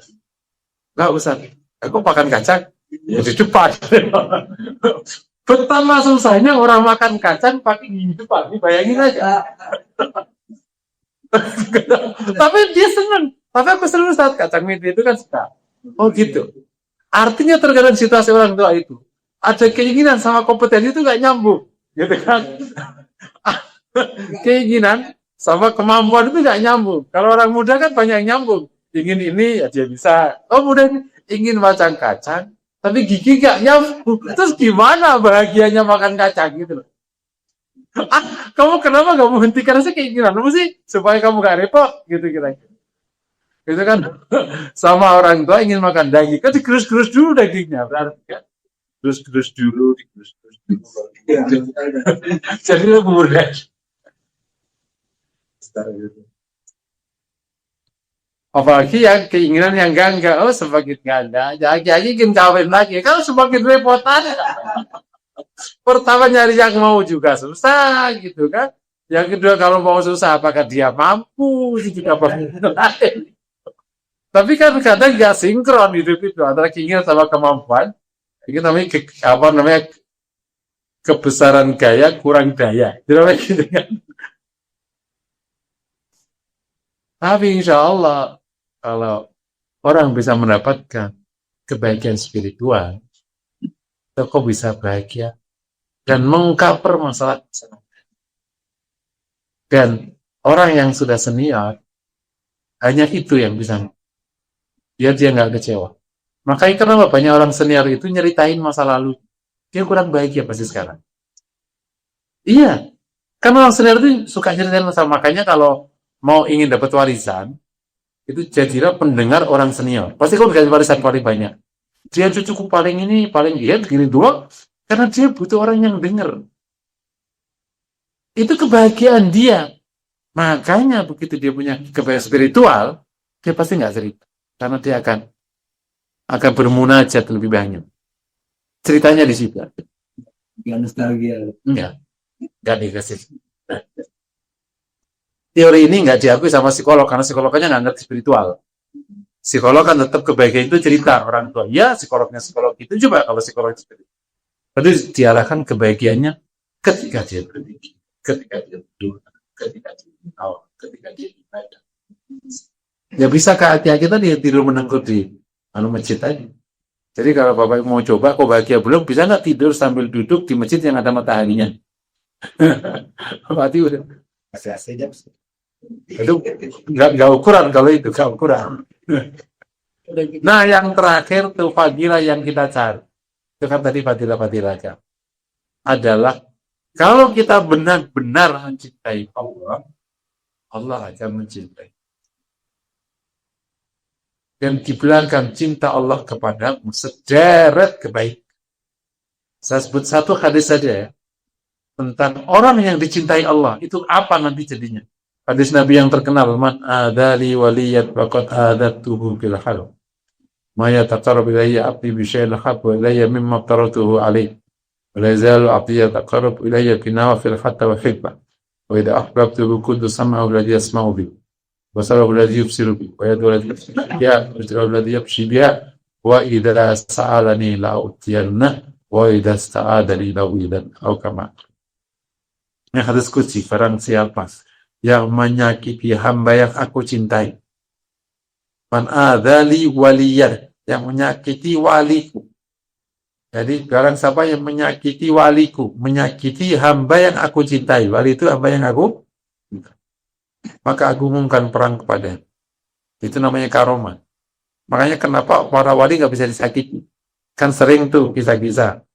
Nggak usah, aku makan kacang. Ya di depan. Pertama susahnya orang makan kacang pakai gigi depan. Bayangin aja. Tapi dia senang. Tapi aku senang saat kacang mete itu kan suka. Oh gitu. Artinya terkadang situasi orang tua itu ada keinginan sama kompetensi itu nggak nyambung, gitu kan? Keinginan sama kemampuan itu nggak nyambung. Kalau orang muda kan banyak yang nyambung. Ingin ini ya dia bisa. Oh muda ini ingin makan kacang. Tapi gigi gak nyambung. Terus gimana bahagianya makan kacang gitu loh. Kamu kenapa gak mau hentikan sih keinginanmu sih? Supaya kamu gak repot gitu kira-kira. Gitu kan. Sama orang tua ingin makan daging. Kan digerus-gerus dulu dagingnya. Berarti kan. Gerus-gerus dulu. Digerus-gerus dulu. Jadi lebih mudah. Apalagi yang keinginan yang enggak, oh semakin ganda, jadi ingin kawin lagi, kalau semakin repotan. Pertama nyari yang mau juga susah gitu kan. Yang kedua kalau mau susah, apakah dia mampu gitu apa lain. Tapi kan kadang nggak sinkron hidup itu antara keinginan sama kemampuan. Itu namanya apa namanya kebesaran gaya kurang daya. Itu namanya gitu kan. Tapi insya Allah kalau orang bisa mendapatkan kebaikan spiritual, kok bisa bahagia dan mengcover masalah. Dan orang yang sudah senior hanya itu yang bisa biar dia nggak kecewa. Makanya kenapa banyak orang senior itu nyeritain masa lalu, dia kurang bahagia pasti sekarang. Iya, karena orang senior itu suka nyeritain masa, makanya kalau mau ingin dapat warisan itu jadilah pendengar orang senior. Pasti kau dikasih warisan paling banyak. Dia cucuku paling ini, paling dia begini doang, karena dia butuh orang yang dengar. Itu kebahagiaan dia. Makanya begitu dia punya kebahagiaan spiritual, dia pasti nggak cerita, karena dia akan bermunajat lebih banyak. Ceritanya di situ. Nggak nostalgia. Nggak dikasih. Teori ini nggak diakui sama psikolog, karena psikolognya nggak ngerti spiritual. Psikolog kan tetap kebahagiaan itu cerita orang tua. Ya, psikolognya psikolog itu coba kalau psikolog itu. Tapi diarahkan kebahagiaannya ketika dia berpikir, ketika dia berdua, ketika dia tahu, ketika dia ibadah. Ya bisa ke hati-hati kita tidur menengkur di masjid aja. Jadi kalau Bapak mau coba, kok bahagia belum, bisa nggak tidur sambil duduk di masjid yang ada mataharinya? Berarti udah. Itu nggak ukuran kalau itu, nggak ukuran. Nah, yang terakhir tuh fadilah yang kita cari. Itu kan tadi fadilah-fadilah adalah kalau kita benar-benar mencintai Allah, Allah akan mencintai. Dan dibilangkan cinta Allah kepadamu sederet kebaikan. Saya sebut satu hadis saja ya. Tentang orang yang dicintai Allah, itu apa nanti jadinya? Hadis Nabi yang terkenal, man adali waliyat faqad adattuhu bil harb. Ma yataqarrab ilayya 'abdi bi syai'in habba ilayya mimma aftaratuhu alayhi. Wa la yazalu 'abdi yataqarrab ilayya bi nawafil hatta uhibba. Wa idza ahbabtuhu kuntu sam'ahu alladhi yasma'u bihi. Wa basarahu alladhi yubsiru bihi. Wa yadahu allati yabtashu biha. Wa rijluhu allati yamshi biha. Wa idza sa'alani la utiyanna. Wa idza ista'adani la u'idan. Atau kama. Ini hadis qudsi, barang siapa yang menyakiti hamba yang aku cintai, man adzali waliyan, yang menyakiti waliku. Jadi barang siapa yang menyakiti waliku, menyakiti hamba yang aku cintai, wali itu hamba yang aku, maka aku umumkan perang kepadanya. Itu namanya karomah. Makanya kenapa para wali nggak bisa disakiti? Kan sering tuh kisah-kisah.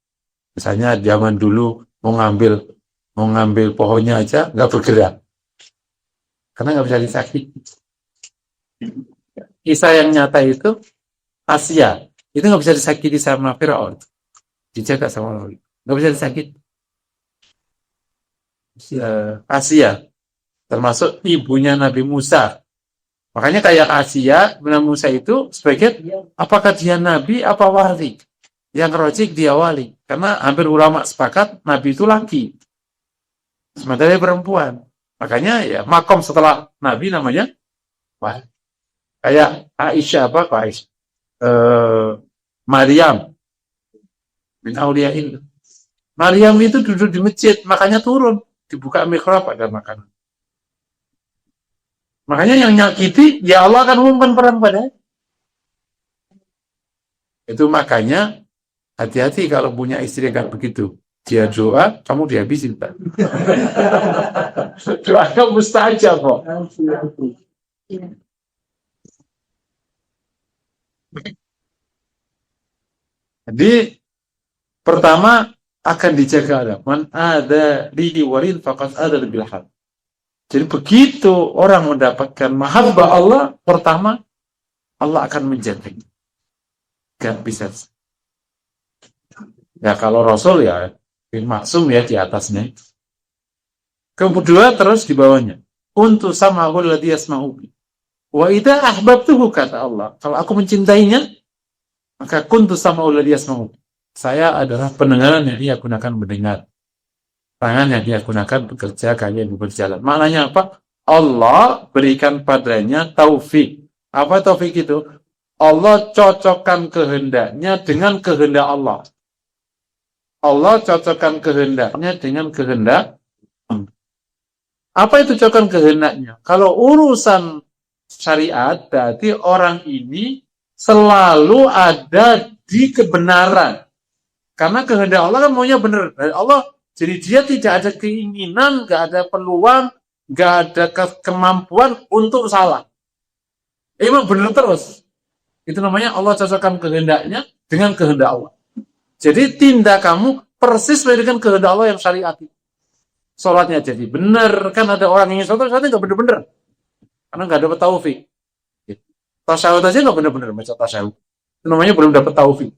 Misalnya zaman dulu mau ngambil pohonnya aja nggak bergerak karena nggak bisa disakiti. Kisah yang nyata itu Asia itu nggak bisa disakiti sama Firaun, dijaga sama Allah, nggak bisa disakiti. Asia termasuk ibunya Nabi Musa, makanya kayak Asia Nabi Musa itu sebagai apakah dia nabi apa wali? Yang rojik dia wali, karena hampir ulama sepakat Nabi itu laki. Sementara perempuan. Makanya ya makom setelah Nabi namanya wah, kayak Aisyah apa kok Aisyah? Maryam bin Auliyain. Maryam itu duduk di masjid, makanya turun dibuka mihrab ada makanan. Makanya yang nyakiti ya Allah akan umumkan perang pada. Itu makanya hati-hati kalau punya istri kayak begitu. Dia doa, kamu dihabisin. Doanya mustajab kok. Jadi pertama akan dijaga man ada di warin faqad ada bil haq. Jadi begitu orang mendapatkan mahabbah Allah, pertama Allah akan menjaga. Gak bisa. Ya kalau Rasul ya maksum ya di atasnya. Kedua terus di bawahnya. kuntu sam'ahu alladhi yasma'u bi. Wa idza ahbabtuhu, kata Allah, kalau aku mencintainya, maka kuntu sam'ahu alladhi yasma'u bi. Saya adalah pendengaran yang dia gunakan mendengar. Tangan yang dia gunakan bekerja, kaki yang berjalan. Maknanya apa? Allah berikan padanya taufik. Apa taufik itu? Allah cocokkan kehendaknya dengan kehendak Allah. Allah cocokkan kehendaknya dengan kehendak. Apa itu cocokkan kehendaknya? Kalau urusan syariat, berarti orang ini selalu ada di kebenaran. Karena kehendak Allah kan maunya benar. Allah, jadi dia tidak ada keinginan, nggak ada peluang, nggak ada kemampuan untuk salah. Emang benar terus. Itu namanya Allah cocokkan kehendaknya dengan kehendak Allah. Jadi tindak kamu persis sesuai dengan kehendak Allah yang syariati. Sholatnya jadi benar. Kan ada orang yang sholatnya nggak benar-benar. Karena nggak dapat taufik. Tasyahud aja nggak benar-benar baca tasyahud. Itu namanya belum dapat taufik.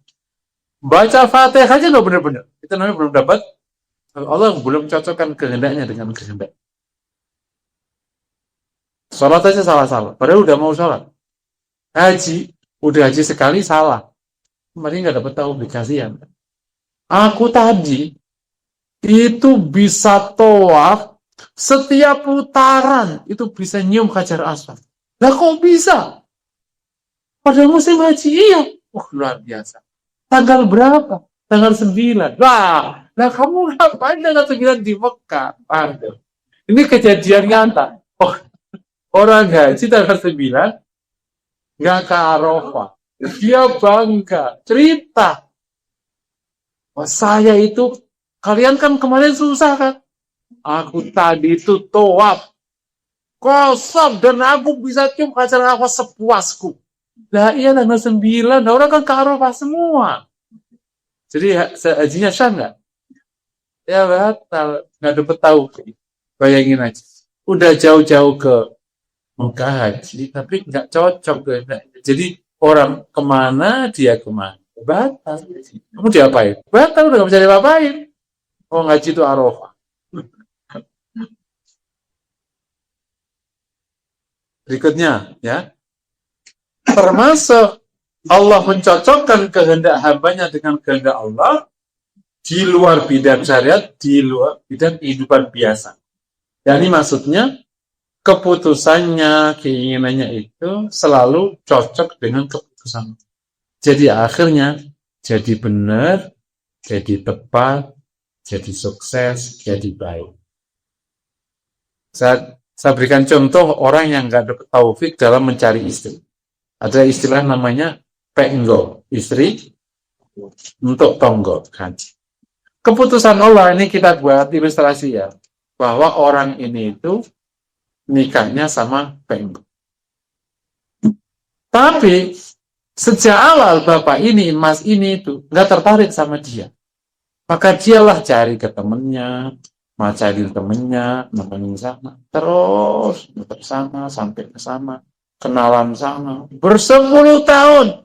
Baca Fatihah aja nggak benar-benar. Itu namanya belum dapat. Allah belum cocokkan kehendaknya dengan kehendak. Sholat aja salah-salah. Padahal udah mau sholat. Haji, udah haji sekali salah. Kemarin nggak dapat taufik, kasihan. Aku tadi itu bisa tawaf setiap putaran itu bisa nyium Hajar Aswad. Lah kok bisa? Pada musim haji iya. Luar biasa. Tanggal berapa? Tanggal 9. Lah kamu ngapain tanggal 9 di Mekah? Aduh. Ini kejadian nyata. Orang haji tanggal 9 nggak ke Arafah. Dia bangga, cerita. Saya itu, kalian kan kemarin susah kan? Aku tadi itu tawaf kosong dan aku bisa cium Hajar Aswad sepuasku. Lah iya tanggal 9, orang kan ke Arafah semua. Jadi hajinya sah nggak? Ya batal, nggak dapat tahu. Bayangin aja, udah jauh-jauh ke Mekah haji, tapi nggak cocok. Jadi orang kemana, dia kemana. Batal. Kamu diapain? Batal, udah nggak bisa diapain. Oh, ngaji itu Arafah. Berikutnya, ya. Termasuk Allah mencocokkan kehendak hambanya dengan kehendak Allah di luar bidang syariat, di luar bidang kehidupan biasa. Yani maksudnya, keputusannya, keinginannya itu selalu cocok dengan keputusan. Jadi akhirnya jadi benar, jadi tepat, jadi sukses, jadi baik. Saya berikan contoh orang yang nggak dapat taufik dalam mencari istri. Ada istilah namanya penggo, istri untuk tonggo. Keputusan Allah ini kita buat ilustrasi ya, bahwa orang ini itu nikahnya sama penggo. Tapi sejak awal bapak ini, mas ini itu nggak tertarik sama dia. Maka dialah cari ke temennya, mau cari temennya, nemenin sana. Terus tetap sana, sampai ke sana. Kenalan sana. Bersepuluh tahun.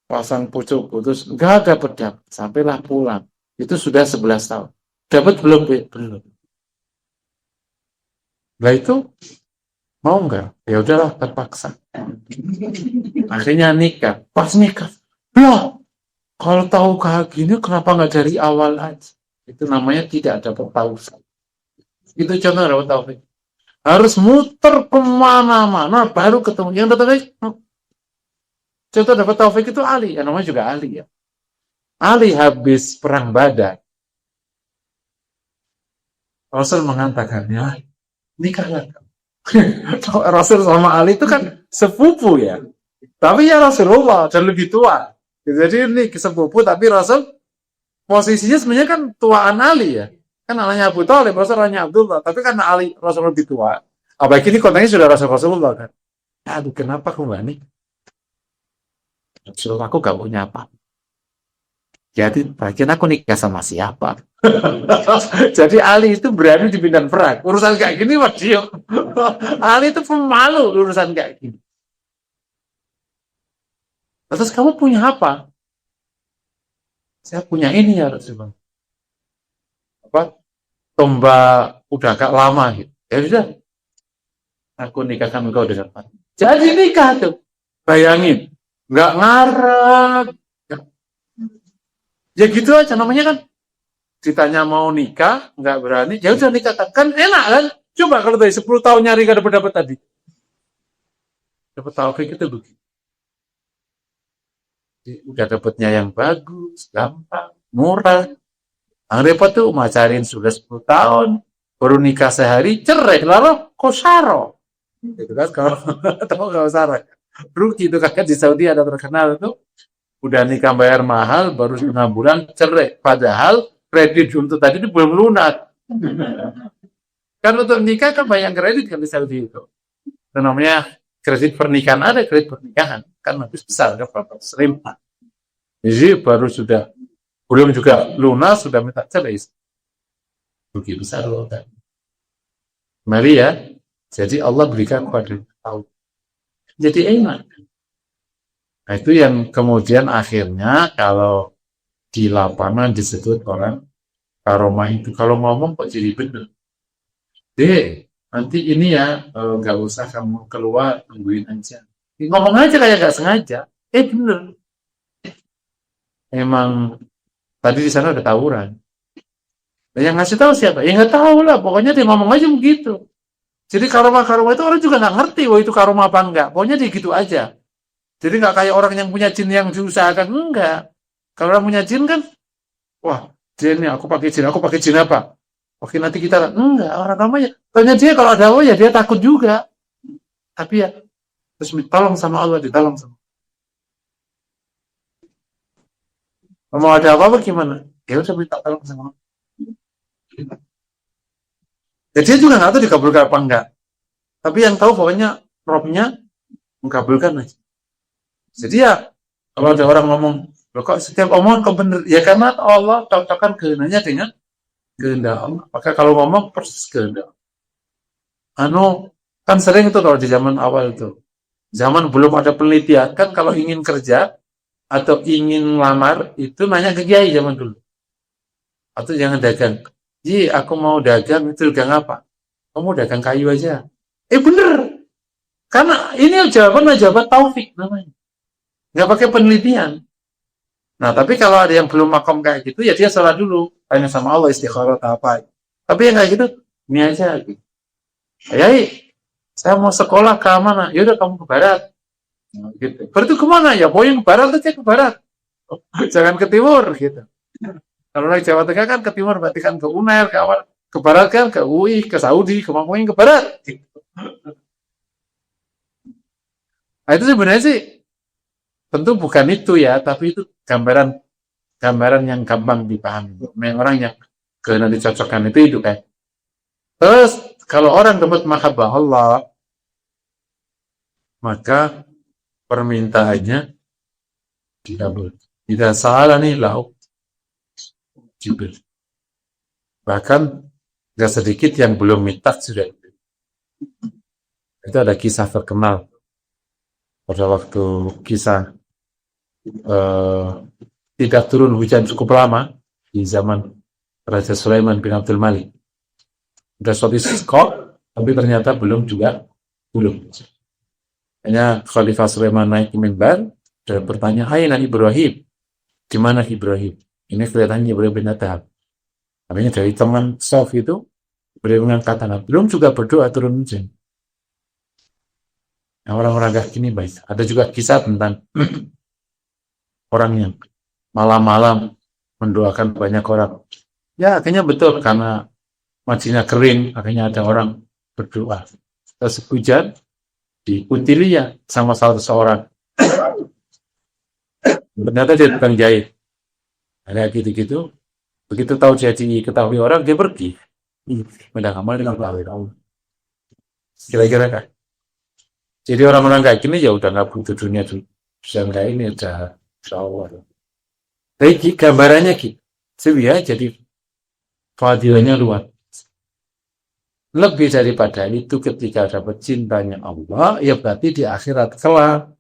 Pasang putus, nggak dapat. Sampailah pulang. Itu sudah 11 tahun. Dapat belum? Belum. Lah itu mau nggak? Ya udahlah, terpaksa. Akhirnya nikah. Pas nikah, loh, kalau tahu kayak gini, kenapa nggak dari awal aja? Itu namanya tidak dapat taufik. Itu contoh dapat taufik. Harus muter kemana-mana baru ketemu. Yang tertarik, contoh dapat taufik itu Ali. Yang namanya juga Ali ya. Ali habis perang Badar. Rasul mengatakan, ya, nikahlah. Rasul sama Ali itu kan sepupu ya. Tapi ya Rasulullah dan lebih tua. Jadi ini sepupu tapi Rasul posisinya sebenarnya kan tuaan Ali ya. Kan anaknya Abu Thalib, Rasul anaknya Abdullah. Tapi kan Ali Rasul lebih tua. Apalagi ini kontennya sudah Rasulullah kan. Aduh, kenapa aku nggak nih? Rasulullah, aku gak punya apa. Jadi bagian aku nikah sama siapa? Jadi Ali itu berani di medan perang. Urusan kayak gini waduh. Ali itu pemalu urusan kayak gini. Terus kamu punya apa? Saya punya ini ya Rasulullah. Apa? Tombak udah agak lama gitu. Ya sudah. Aku nikahkan engkau dengan Fatimah. Jadi nikah tuh. Bayangin. Nggak ngarep. Ya gitu aja namanya kan. Ditanya mau nikah, nggak berani. Ya udah nikahkan. Kan enak kan? Coba kalau dari 10 tahun nyari nggak dapat tadi. Dapat taufik itu begitu. Udah dapatnya yang bagus, gampang, murah. Yang repot tuh macarin sudah 10 tahun, baru nikah sehari, cerai, lalu kosaro. Gitu kan, kalau tahu nggak usah. Rugi itu kan di Saudi ada terkenal tuh, udah nikah bayar mahal, baru 6 bulan cerai. Padahal kredit untuk tadi itu belum lunas. Kan untuk nikah kan banyak kredit kan di Saudi itu. Itu namanya kredit pernikahan, ada kredit pernikahan. Kan habis besar, ada berapa? Seribu. Jadi baru sudah, belum juga lunas, sudah minta cerai. Rugi besar loh kan. Mari ya. Jadi Allah berikan kepada tahu. Jadi enak. Nah, itu yang kemudian akhirnya kalau di lapangan disebut orang karomah itu. Kalau ngomong kok jadi bener. Nanti ini ya nggak usah kamu keluar, tungguin aja. Ngomong aja kayak nggak sengaja. Bener. Emang tadi di sana ada tawuran. Yang ngasih tahu siapa? Ya nggak tahu lah. Pokoknya dia ngomong aja begitu. Jadi karomah itu orang juga nggak ngerti wah itu karomah apa enggak. Pokoknya dia gitu aja. Jadi nggak kayak orang yang punya jin yang diusahakan, enggak. Kalau orang punya jin kan, wah jin nih aku pakai jin apa? Oke nanti kita enggak orang namanya. Tanya dia kalau ada Allah ya dia takut juga. Tapi ya terus ditolong sama Allah, ditolong sama. Mau ada apa gimana? Ya udah minta tolong sama Allah. Jadi dia juga nggak tahu dikabulkan apa enggak. Tapi yang tahu pokoknya Robnya mengabulkan aja. Jadi ya kalau ada orang ngomong, loh kok setiap omongan kok bener? Ya karena Allah cocokkan kehendaknya dengan kehendak Allah. Maka kalau ngomong persis kehendak. Kan sering itu kalau di zaman awal itu. Zaman belum ada penelitian kan kalau ingin kerja atau ingin lamar itu nanya ke kiai zaman dulu. Atau jangan dagang. Ji, aku mau dagang, itu dagang apa? Kamu dagang kayu aja. Bener. Karena ini jawaban taufik namanya. Nggak pakai penelitian. Nah, tapi kalau ada yang belum makom kayak gitu, ya dia salah dulu. Tanya sama Allah istikharah apa. Tapi yang kayak gitu, ini aja. Gitu. Saya mau sekolah ke mana? Yaudah kamu ke barat. Nah, gitu. Berarti kemana? Ya, pokoknya ke barat aja ke barat. Jangan ke timur, gitu. Kalau orang Jawa Tengah kan ke timur, berarti kan ke UNER, ke barat kan ke UI, ke Saudi, ke Mangkuing, ke barat. Gitu. Nah, itu sebenarnya sih tentu bukan itu ya, tapi itu gambaran yang gampang dipahami. Orang yang kena dicocokkan itu kan. Terus kalau orang dapat mahabbah Allah, maka permintaannya dikabul. Tidak salah nih lau. Jibril. Bahkan gak sedikit yang belum minta sudah. Itu ada kisah terkenal pada waktu kisah tidak turun hujan cukup lama di zaman Raja Sulaiman bin Abdul Malik. Sudah suatu istisqa, tapi ternyata belum. Hanya Khalifah Sulaiman naik ke mimbar dan bertanya, "Aina Ibrahim?" Di mana Ibrahim? Ini kelihatannya Ibrahim bin Adham. Artinya dari teman soft itu Ibrahim mengangkat tangan. Belum juga berdoa turun hujan. Nah, orang-orang kayak gini baik. Ada juga kisah tentang orang yang malam-malam mendoakan banyak orang. Ya, akhirnya betul karena majinya kering, akhirnya ada orang berdoa. Terus hujan diutili ya sama salah seorang. Ternyata dia tukang jahit. Ada gitu-gitu. Begitu tahu jadi ketahui orang, dia pergi. Udah ngamal dengan tahu. Kira-kira kan? Jadi orang-orang kayak gini ya udah nggak butuh dunia dulu. Bisa nggak ini udah insyaAllah. Tapi gambarannya gitu. Sebenarnya jadi fadilahnya luar. Lebih daripada itu ketika dapat cintanya Allah, ya berarti di akhirat kelak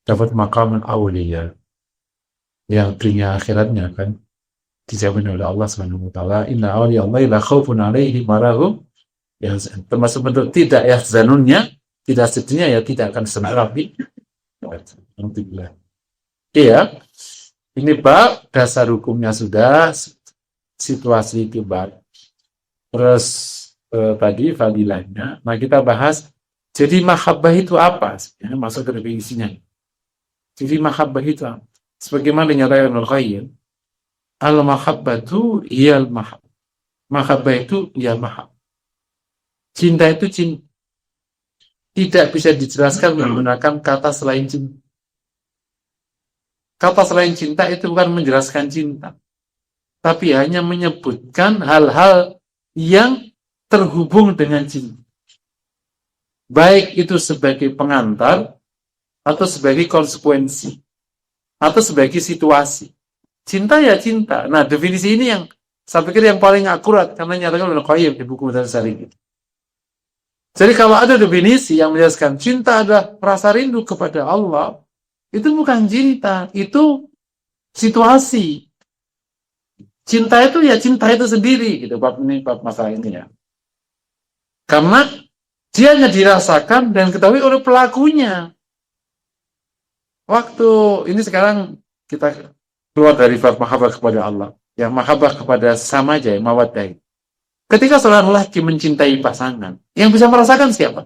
dapat maqamin awliya yang dunia akhiratnya kan dijamin oleh Allah Subhanahu wa taala, inna awliya Allah la khaufun alaihim wa lahum yahzan. Termasuk bentuk tidak yahzanunnya, tidak sedihnya ya tidak akan senang lagi. Alhamdulillah. Iya, ini bab dasar hukumnya sudah, situasi kibar. Terus tadi fadilahnya. Nah kita bahas. Jadi mahabbah itu apa? Ya, masuk ke definisinya. Jadi mahabbah itu apa? Sebagaimana dinyatakan Ibnu Qayyim, al-mahabbatu iyal mahab. Mahabbah itu iyal mahab. Cinta itu cinta. Tidak bisa dijelaskan menggunakan kata selain cinta. Kata selain cinta itu bukan menjelaskan cinta, tapi hanya menyebutkan hal-hal yang terhubung dengan cinta. Baik itu sebagai pengantar, atau sebagai konsekuensi, atau sebagai situasi. Cinta ya cinta. Nah, definisi ini yang saya pikir yang paling akurat, karena nyatakan oleh Qayyim di buku Madaris Salikin. Jadi kalau ada definisi yang menjelaskan cinta adalah rasa rindu kepada Allah, itu bukan cinta, itu situasi. Cinta itu ya cinta itu sendiri, gitu. Bab masalah ini ya. Karena dia hanya dirasakan dan ketahui oleh pelakunya. Waktu ini sekarang kita keluar dari bab mahabbah kepada Allah, yang mahabbah kepada sama aja, mawaddah. Ketika seorang lelaki mencintai pasangan, yang bisa merasakan siapa?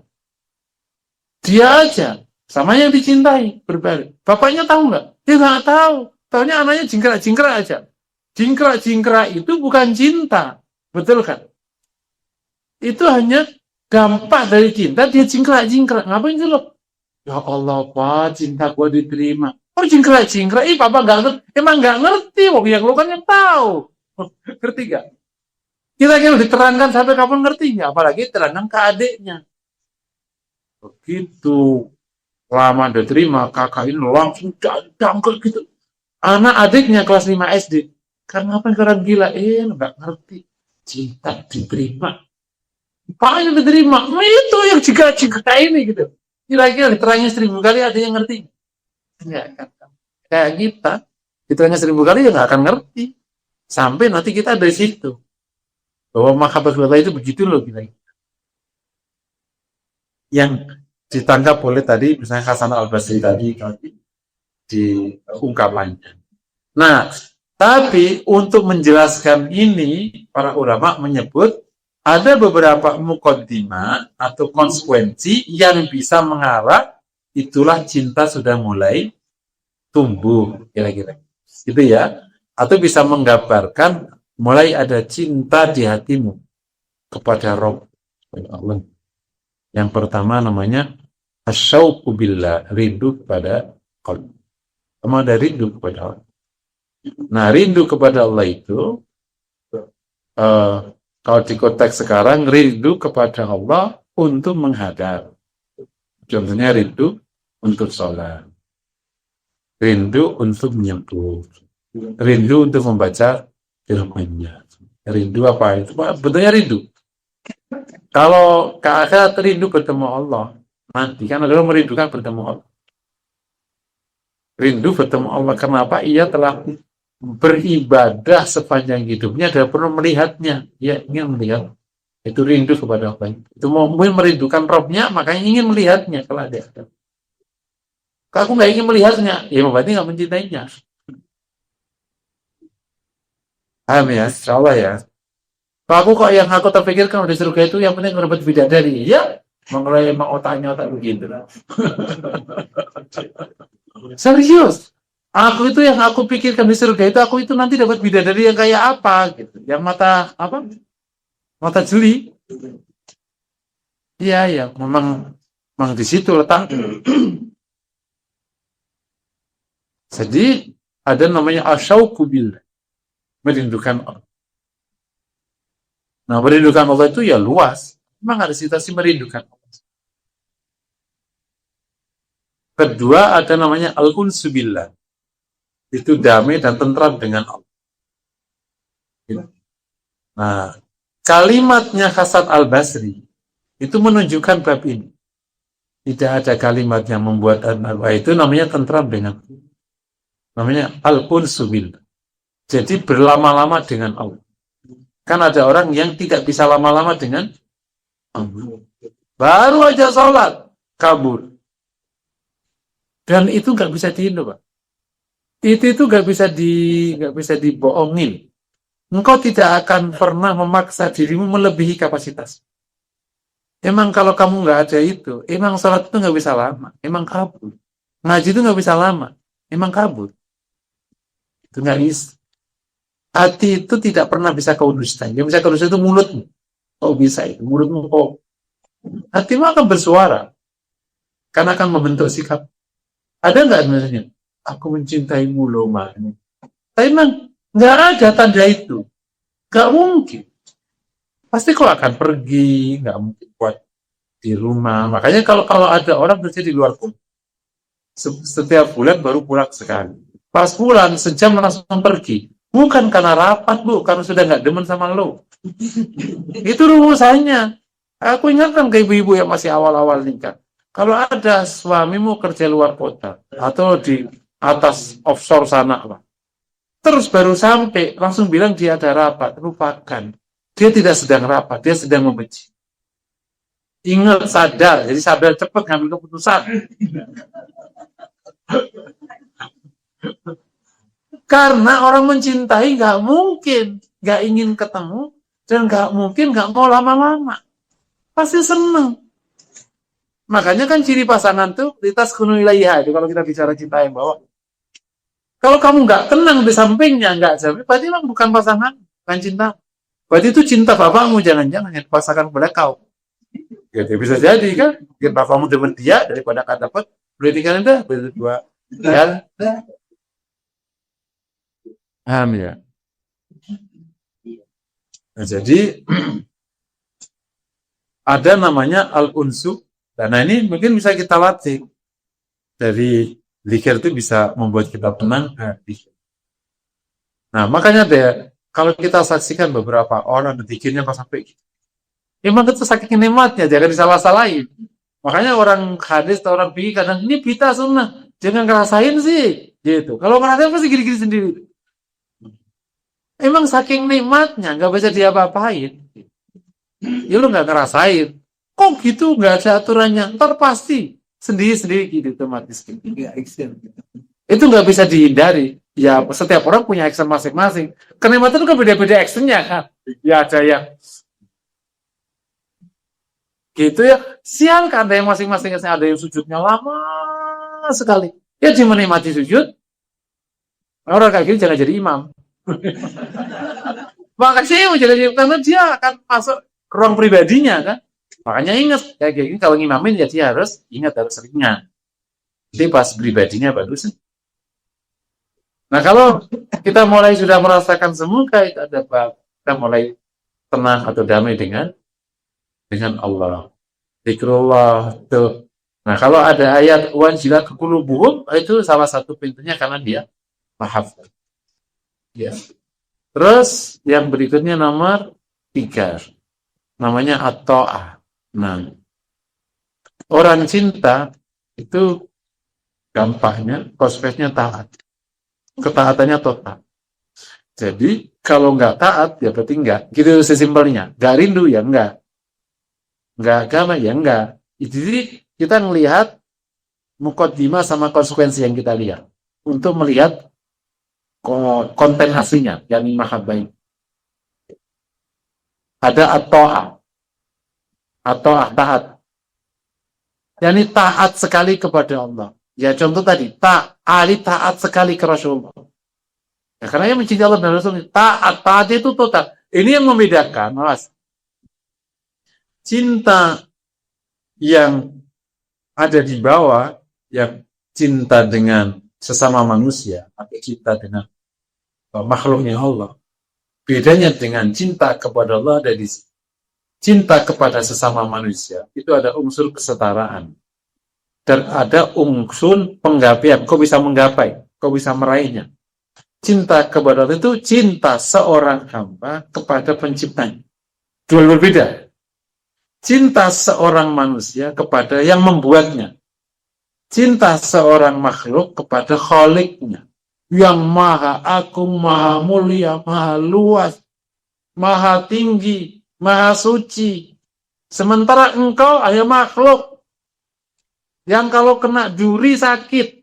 Dia aja. Sama yang dicintai, berbalik. Bapaknya tahu nggak? Dia nggak tahu. Taunya anaknya jingkrak-jingkrak aja. Jingkrak-jingkrak itu bukan cinta. Betul kan? Itu hanya dampak dari cinta, dia jingkrak-jingkrak. Ngapain sih lo? Ya Allah, Pak, cinta gua diterima. Oh, jingkrak-jingkrak. Papa nggak ngerti. Emang nggak ngerti. Wong yang lo kan yang tahu. Ngerti nggak? Kira-kira diterangkan sampai kapan ngertinya? Apalagi terangkan ke adiknya. Begitu lama udah terima, kakak ini langsung dangkel gitu. Anak adiknya kelas 5 SD. Karena apa? Karena gila. Nggak ngerti. Cinta diterima. Apanya diterima? Itu yang jika ini gitu. Kira-kira diterangnya 1000 kali ada yang ngerti? Enggak kan. Kayak kita. Diterangnya 1000 kali ya nggak akan ngerti. Sampai nanti kita dari situ. Bahwa mahabbah Allah itu begitu loh kira-kira. Yang ditangkap oleh tadi misalnya Hasan Al-Basri tadi di ungkapannya. Nah, tapi untuk menjelaskan ini para ulama menyebut ada beberapa muqaddimah atau konsekuensi yang bisa mengarah itulah cinta sudah mulai tumbuh kira-kira. Gitu ya. Atau bisa menggambarkan mulai ada cinta di hatimu kepada Rabb Allah. Yang pertama namanya asyauqu billah, rindu kepada Allah. Sama ada rindu kepada Allah. Nah, rindu kepada Allah itu kalau di konteks sekarang rindu kepada Allah untuk menghadap. Contohnya rindu untuk sholat. Rindu untuk menyebut. Rindu untuk membaca firman-Nya. Rindu apa itu? Bentuknya rindu. Kalau ke akhirat rindu bertemu Allah, nanti kan adalah merindukan bertemu Allah. Rindu bertemu Allah. Kenapa? Ia telah beribadah sepanjang hidupnya dan pernah melihatnya. Ia ingin melihat. Itu rindu kepada Allah. Itu mungkin merindukan Rabb-nya, makanya ingin melihatnya kalau ada. Kalau aku nggak ingin melihatnya, ya berarti nggak mencintainya. Paham ya? Insya Allah ya. Kalau aku kok yang aku terpikirkan di surga itu yang penting merebut bidadari. Ya, mengelola emang otaknya otak begitu. Serius. Aku itu yang aku pikirkan di surga itu, aku itu nanti dapat bidadari yang kayak apa gitu. Yang mata apa? Mata jeli. Iya, ya, memang di situ letak. Jadi ada namanya asyauqu billah. Merindukan Allah. Nah, merindukan Allah itu ya luas. Memang ada situasi merindukan Allah. Kedua ada namanya al-unsu billah. Itu damai dan tentram dengan Allah. Nah, kalimatnya Hasan Al-Basri itu menunjukkan bab ini. Tidak ada kalimat yang membuat Allah itu namanya tentram dengan Allah. Namanya al-unsu billah. Jadi berlama-lama dengan Allah. Kan ada orang yang tidak bisa lama-lama dengan Baru aja sholat, kabur. Dan itu nggak bisa dihindu, Pak. Itu nggak bisa dibohongin. Engkau tidak akan pernah memaksa dirimu melebihi kapasitas. Emang kalau kamu nggak ada itu, emang sholat itu nggak bisa lama, emang kabur. Ngaji itu nggak bisa lama, emang kabur. Itu nggak bisa. Hati itu tidak pernah bisa kau dustai. Yang bisa kau dustai itu mulutmu. Kau bisa itu, mulutmu kau. Hatimu akan bersuara. Karena akan membentuk sikap. Ada nggak misalnya? Aku mencintaimu loh, Ma. Tapi memang nggak ada tanda itu. Nggak mungkin. Pasti kau akan pergi, nggak mungkin buat di rumah. Makanya kalau ada orang kerja di luar kota, setiap bulan baru pulang sekali. Pas pulang, sejam langsung pergi. Bukan karena rapat, Bu, karena sudah nggak demen sama lo. Itu rumusannya. Aku ingatkan ke ibu-ibu yang masih awal-awal nikah. Kalau ada suamimu kerja luar kota, atau di atas offshore sana, Pak, terus baru sampai, langsung bilang dia ada rapat, lupakan. Dia tidak sedang rapat, dia sedang membenci. Ingat, sadar, jadi sadar cepat ngambil keputusan. Karena orang mencintai nggak mungkin nggak ingin ketemu, dan nggak mungkin nggak mau lama-lama. Pasti seneng. Makanya kan ciri pasangan tuh litaskunu ilaiha, itu kalau kita bicara cinta yang bawah. Kalau kamu nggak tenang di sampingnya, nggak jadi, berarti memang bukan pasangan, bukan cinta. Berarti itu cinta bapakmu, jangan-jangan yang dipasangkan kepada kau. Gitu, bisa jadi kan, biar bapakmu demen dia daripada kata dapat, berarti kan ada berdua. Ya. Paham ya? Nah, jadi ada namanya al-unsu. Nah ini mungkin bisa kita latih. Dari zikir itu bisa membuat kita tenang. Nah makanya deh, kalau kita saksikan beberapa orang zikirnya pas sampai gitu. Emang itu saking nikmatnya, jangan disalah-salahin. Makanya orang hadis atau orang fikih kadang ini bid'ah sunnah, jangan ngerasain sih. Gitu. Kalau ngerasain pasti gini-gini sendiri. Emang saking nikmatnya, nggak bisa diapa-apain. Ya lu nggak ngerasain. Kok gitu nggak ada aturannya? Ntar pasti sendiri-sendiri gitu otomatis. Itu nggak bisa dihindari. Ya setiap orang punya action masing-masing. Kenikmatan itu kan beda-beda actionnya kan. Ya ada yang gitu ya. Siang kan ada yang masing-masing, ada yang sujudnya lama sekali. Ya dia menikmati sujud. Orang kayak gini jangan jadi imam. Makanya jadi karena dia akan masuk ke ruang pribadinya kan. Makanya ingat kayak gini kalau ngimamin ya dia harus ingat, harus ringan. Jadi pas pribadinya bagus. Nah kalau kita mulai sudah merasakan semuanya itu ada kita mulai tenang atau damai dengan Allah. Zikrullah tuh. Nah kalau ada ayat wajilat qulubuhum, itu salah satu pintunya karena dia menghafal. Ya. Terus yang berikutnya nomor 3. Namanya at-ta'ah. Nah, orang cinta itu gampangnya, konsepnya taat. Ketaatannya total. Jadi, kalau nggak taat, ya berarti nggak. Gitu sesimpelnya. Nggak rindu, ya nggak. Nggak agama, ya nggak. Jadi, kita melihat mukaddimah sama konsekuensi yang kita lihat. Untuk melihat konten aslinya, yang mahabbah. Ada at-ta'ah. At-ta'ah, taat. Yani taat sekali kepada Allah. Ya contoh tadi, Ali taat sekali ke Rasulullah. Ya, karena yang mencintai Allah dan Rasul, taat itu total. Ini yang membedakan, Mas. Cinta yang ada di bawah, yang cinta dengan sesama manusia, atau cinta dengan makhluknya Allah. Bedanya dengan cinta kepada Allah ada di cinta kepada sesama manusia. Itu ada unsur kesetaraan. Dan ada unsur penggapaian. Kau bisa menggapai, kau bisa meraihnya. Cinta kepada Allah itu cinta seorang hamba kepada penciptanya. Dua berbeda. Cinta seorang manusia kepada yang membuatnya. Cinta seorang makhluk kepada Khaliknya. Yang maha agung, maha mulia, maha luas, maha tinggi, maha suci. Sementara engkau hanya makhluk yang kalau kena duri sakit.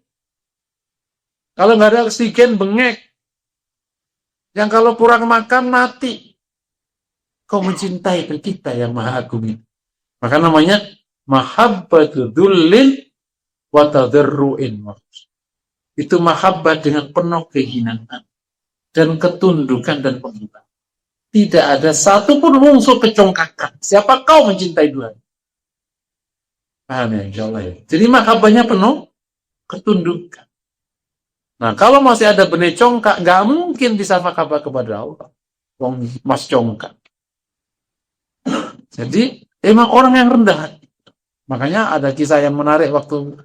Kalau nggak ada oksigen bengek. Yang kalau kurang makan mati. Kau mencintai kita yang maha agung ini. Maka namanya mahabbatu dhullin wa tadarru'in. Itu mahabbah dengan penuh kehinaan dan ketundukan dan pembukaan. Tidak ada satupun unsur kecongkakan. Siapa kau mencintai Tuhan? Paham ya, insya Allah ya. Jadi mahabbahnya penuh ketundukan. Nah, kalau masih ada benih congkak, nggak mungkin bisa mahabbah kepada Allah. Wong mas congkak. Jadi, emang orang yang rendah hati. Makanya ada kisah yang menarik waktu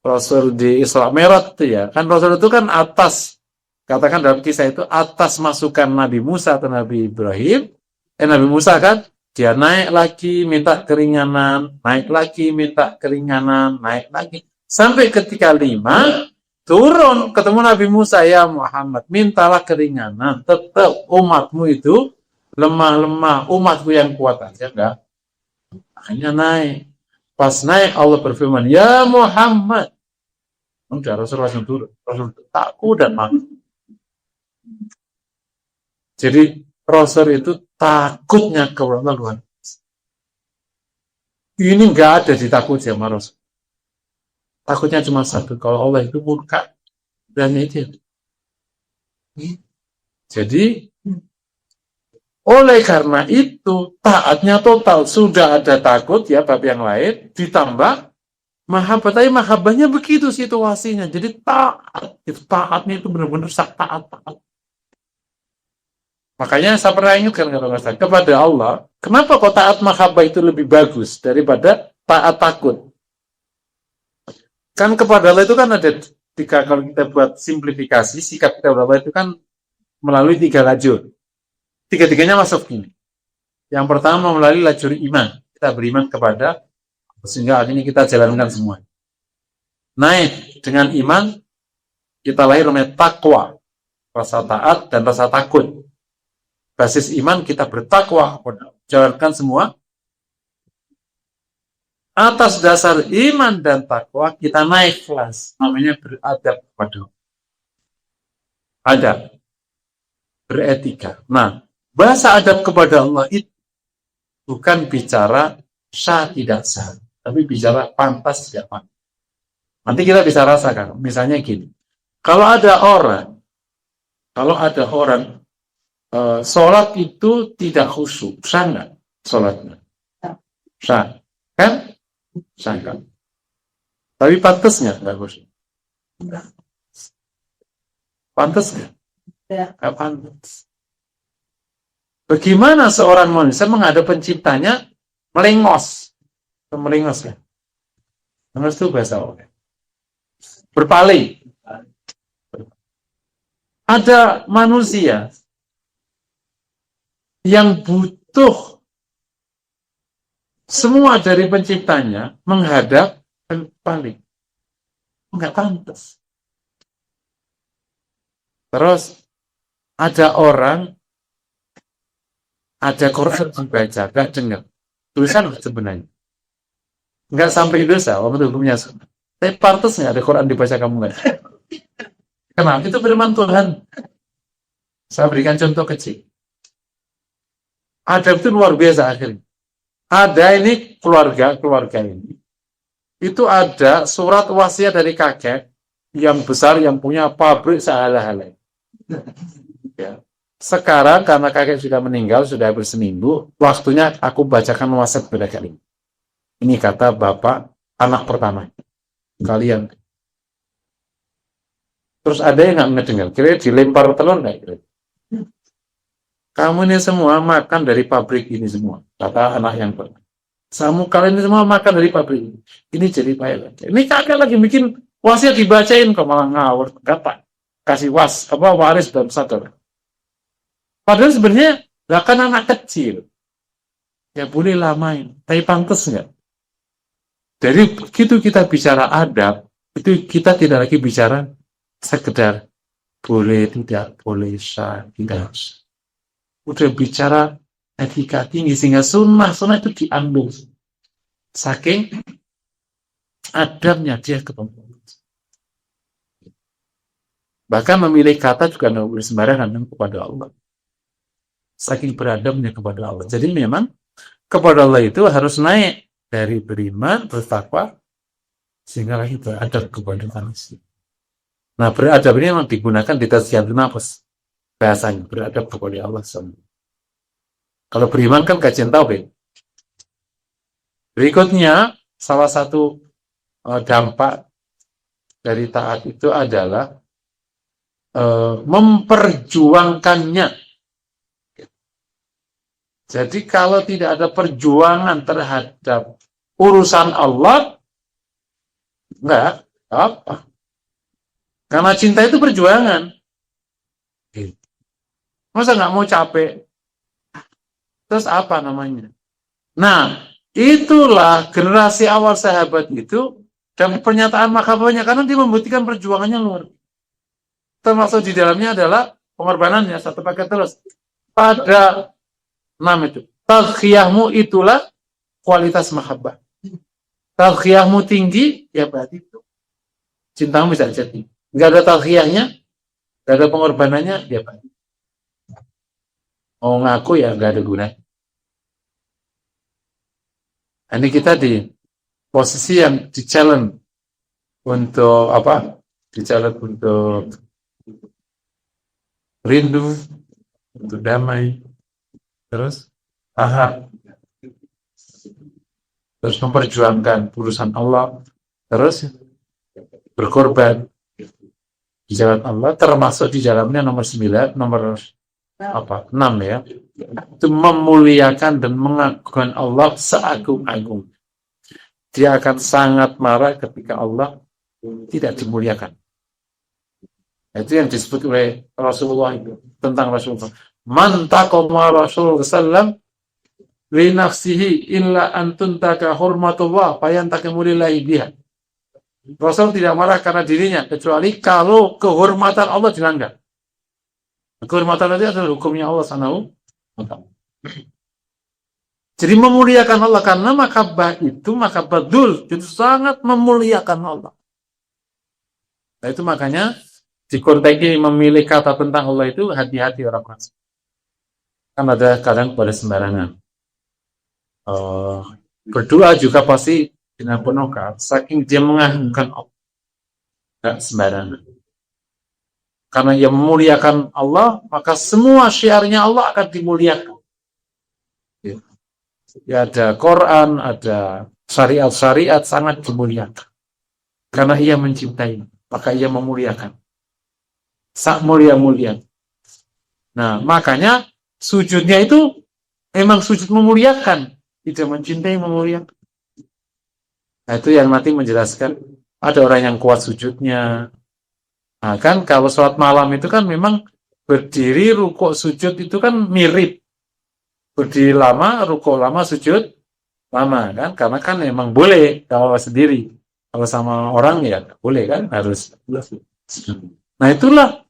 Rasul di Isra Mi'raj itu ya. Kan Rasul itu kan atas, katakan dalam kisah itu, atas masukan Nabi Musa atau Nabi Ibrahim. Nabi Musa kan, dia naik lagi, minta keringanan, naik lagi, minta keringanan, naik lagi. Sampai ketika 5, turun, ketemu Nabi Musa, ya Muhammad, mintalah keringanan. Tetap umatmu itu lemah-lemah, umatku yang kuat aja, enggak. Akhirnya naik. Pas naik, Allah berfirman, ya Muhammad. Udah, Rasul langsung turun. Rasul takut dan malu. Jadi, Rasul itu takutnya kepada Allah. Ini enggak ada ditakut sama Rasul. Takutnya cuma satu, kalau Allah itu murka. Dan itu. Jadi, oleh karena itu, taatnya total. Sudah ada takut, ya, bab yang lain, ditambah mahabbah. Tapi mahabbahnya begitu situasinya. Jadi taat. Taatnya itu benar-benar taat. Makanya saya pernah ingatkan kepada Allah, kenapa kok taat mahabbah itu lebih bagus daripada taat takut? Kan kepada Allah itu kan ada 3, kalau kita buat simplifikasi, sikap kita kepada Allah itu kan melalui 3 lajur. 3-tiganya masuk gini. Yang pertama melalui lajur iman. Kita beriman kepada, sehingga hari ini kita jalankan semua. Naik dengan iman, kita lahir namanya takwa. Rasa taat dan rasa takut. Basis iman kita bertakwa. Jalankan semua. Atas dasar iman dan takwa, kita naik kelas. Namanya beradab kepada adab. Beretika. Nah, bahasa adab kepada Allah itu bukan bicara sah tidak sah, tapi bicara pantas tidak pantas. Nanti kita bisa rasakan, misalnya gini, kalau ada orang sholat itu tidak khusyuk, sah nggak sholatnya? Sah, kan? Sah kan? Tapi pantas nggak khusyuk? Pantas nggak? Nggak pantas. Bagaimana seorang manusia menghadap penciptanya melengos ya? Melengos itu bahasa apa? Berpaling. Ada manusia yang butuh semua dari penciptanya menghadap dan berpaling. Enggak pantas. Terus ada orang, ada Quran dibaca, gak dengar. Tulisan sebenarnya. Enggak sampai dosa, walaupun hukumnya sunnah. Tapi pantas nggak ada Quran dibaca kamu nggak? Kenapa? Itu firman Tuhan. Saya berikan contoh kecil. Ada itu luar biasa akhirnya. Ada ini keluarga ini. Itu ada surat wasiat dari kakek yang besar yang punya pabrik sehala-hala. Ya. Sekarang karena kakek sudah meninggal, sudah berseminggu, waktunya aku bacakan wasiat pada kalian. Ini kata bapak anak pertama kalian. Terus ada yang nggak mendengar, kira dilempar telur nggak kira? Kamu ini semua makan dari pabrik ini semua, kata anak yang pertama. Kalian ini semua makan dari pabrik ini. Ini jadi payah. Ini kakek lagi bikin wasiat dibacain kok malah ngawur, kata kasih waris dan sadar. Padahal sebenarnya kan anak kecil. Ya bolehlah main. Tapi pantas nggak? Dari begitu kita bicara adab, itu kita tidak lagi bicara sekedar boleh, tidak boleh, sah, tidak. Udah bicara etika tinggi, sehingga sunnah itu diambil. Saking adabnya dia ketemu. Bahkan memilih kata juga tidak boleh sembarangan kepada Allah. Saking beradabnya kepada Allah. Jadi memang kepada Allah itu harus naik dari beriman, bertakwa, sehingga lagi beradab kepada manusia. Nah, beradab ini memang digunakan di tazkiyatun nafs. Bahasanya beradab kepada Allah SWT. Kalau beriman kan kajian tauhid. Berikutnya, salah satu dampak dari taat itu adalah memperjuangkannya. Jadi kalau tidak ada perjuangan terhadap urusan Allah, enggak apa. Karena cinta itu perjuangan. Masa nggak mau capek? Terus apa namanya? Nah, itulah generasi awal sahabat itu, dan pernyataan makhluknya, karena dia membuktikan perjuangannya luar. Termasuk di dalamnya adalah pengorbanannya, satu paket terus. Pada 6 itu. Tadkhiyahmu itulah kualitas mahabbah. Tadkhiyahmu tinggi, ya berarti itu. Cintamu bisa jadi. Nggak ada tadkhiyahnya, nggak ada pengorbanannya, ya berarti. Mau ngaku ya nggak ada gunanya. Ini kita di posisi yang di challenge untuk apa? Di challenge untuk rindu, untuk damai, terus terus memperjuangkan urusan Allah, terus berkorban di jalan Allah, termasuk di dalamnya nomor 6 ya, itu memuliakan dan mengagungkan Allah seagung-agung. Dia akan sangat marah ketika Allah tidak dimuliakan. Itu yang disebut oleh Rasulullah itu, tentang Rasulullah. Man taqama Rasulullah sallam li nafsihi illa an tuntaka hurmatullah fayantakimu lillahi biha. Rasul tidak marah karena dirinya kecuali kalau kehormatan Allah dilanggar. Kehormatan itu adalah hukumnya Allah Subhanahu wa ta'ala. Jadi memuliakan Allah, karena makabbah itu, makabbah dul itu sangat memuliakan Allah. Nah, itu makanya di konteks memilih kata tentang Allah itu hati-hati orang Muslim. Kan ada kadang pada sembarangan. Berdoa juga pasti dengan penuh saking dia mengagungkan Allah. Tidak sembarangan. Karena ia memuliakan Allah, maka semua syiarnya Allah akan dimuliakan. Ya, ada Quran, ada syariat-syariat sangat dimuliakan. Karena ia mencintai, maka ia memuliakan. Sak mulia-mulia. Nah, makanya sujudnya itu memang sujud memuliakan, tidak mencintai, memuliakan. Nah, itu yang nanti menjelaskan. Ada orang yang kuat sujudnya. Nah, kan kalau sholat malam itu kan memang berdiri, rukuk, sujud itu kan mirip. Berdiri lama, rukuk lama, sujud lama kan. Karena kan memang boleh kalau sendiri. Kalau sama orang ya boleh kan, harus. Nah, itulah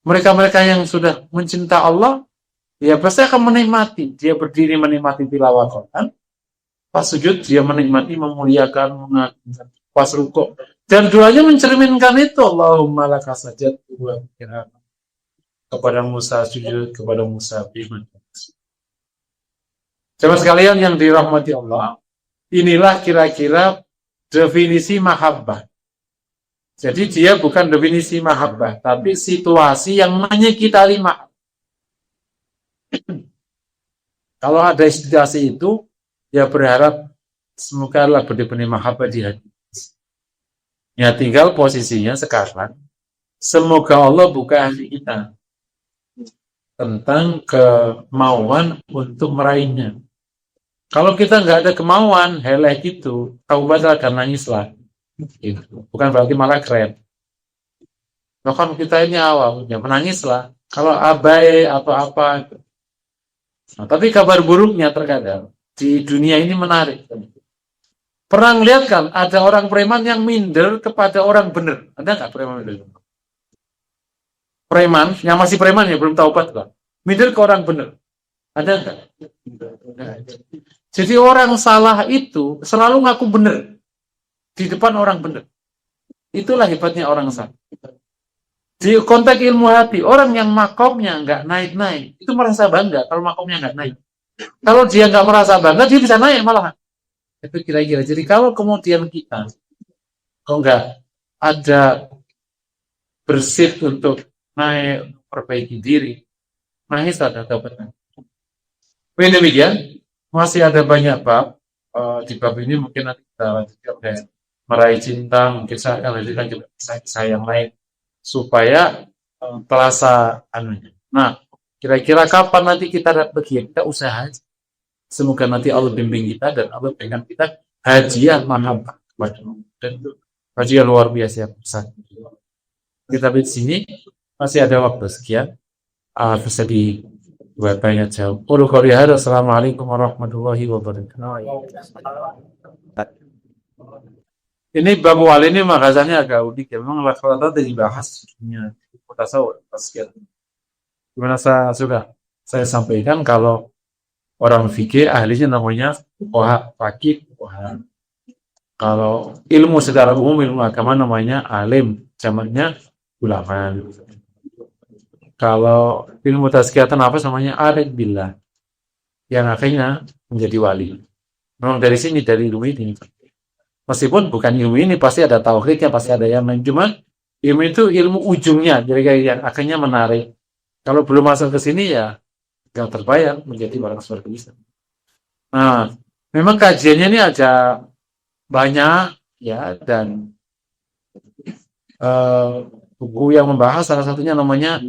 mereka-mereka yang sudah mencinta Allah, ya pasti akan menikmati. Dia berdiri menikmati tilawah Quran. Pas sujud dia menikmati, memuliakan, mengagungkan. Pas rukuk. Dan doanya mencerminkan itu. Allahumma laka sajadtu wa bika kepada Musa sujud, kepada Musa beriman. Jemaah sekalian yang dirahmati Allah, inilah kira-kira definisi mahabbah. Jadi dia bukan definisi mahabbah, tapi situasi yang menyekitari mahabbah. Kalau ada situasi itu, ya berharap semoga Allah benar-benar mahabbah di hati. Ya tinggal posisinya sekarang, semoga Allah buka hati kita tentang kemauan untuk meraihnya. Kalau kita nggak ada kemauan, heleh gitu, taubat dan nangislah. Gitu. Bukan berarti malah keren. Bahkan kita ini awal, ya menangislah. Kalau abai atau apa. Nah, tapi kabar buruknya terkadang di dunia ini menarik. Pernah lihat kan, ada orang preman yang minder kepada orang benar. Ada nggak preman minder? Preman, yang masih preman ya, belum taubat kan. Minder ke orang benar. Ada nggak? Nggak ada. Jadi orang salah itu selalu ngaku benar di depan orang benar. Itulah hebatnya orang salah. Di konteks ilmu hati, orang yang makomnya nggak naik-naik, itu merasa bangga kalau makomnya nggak naik. Kalau dia nggak merasa bangga, dia bisa naik malah. Itu kira-kira. Jadi kalau kemudian kita, kalau nggak ada bersih untuk naik, perbaiki diri, naik ada dapat. Demikian, masih ada banyak bab. Di bab ini mungkin nanti kita lanjutkan dengan meraih cinta, mungkin saya akan lanjutkan juga kisah yang lain supaya terasa anunya. Nah, kira-kira kapan nanti kita bagian kita usaha. Semoga nanti Allah bimbing kita dan Allah berikan kita hadiah mahabbah kepada Allah. Dan itu hadiah luar biasa besar. Kita di sini masih ada waktu sekian. Bisa dibuat banyak jauh. Assalamualaikum warahmatullahi wabarakatuh. Ini bab wali ini makasanya agak unik ya. Memang rata-rata dibahas dunia tasawuf. Gimana saya sampaikan kalau orang fikih ahlinya namanya fuqaha, faqih, fuqaha. Kalau ilmu secara umum ilmu agama namanya alim, jamaknya ulama. Kalau ilmu tazkiyatan apa namanya arif billah, yang akhirnya menjadi wali. Memang dari sini dari ilmu ini. Meskipun bukan ilmu ini pasti ada tauhidnya, pasti ada yang lain. Cuma ilmu itu ilmu ujungnya, jadi yang akhirnya menarik. Kalau belum masuk ke sini ya nggak terbayang menjadi orang seperti itu. Nah, memang kajiannya ini ada banyak ya, dan buku yang membahas salah satunya namanya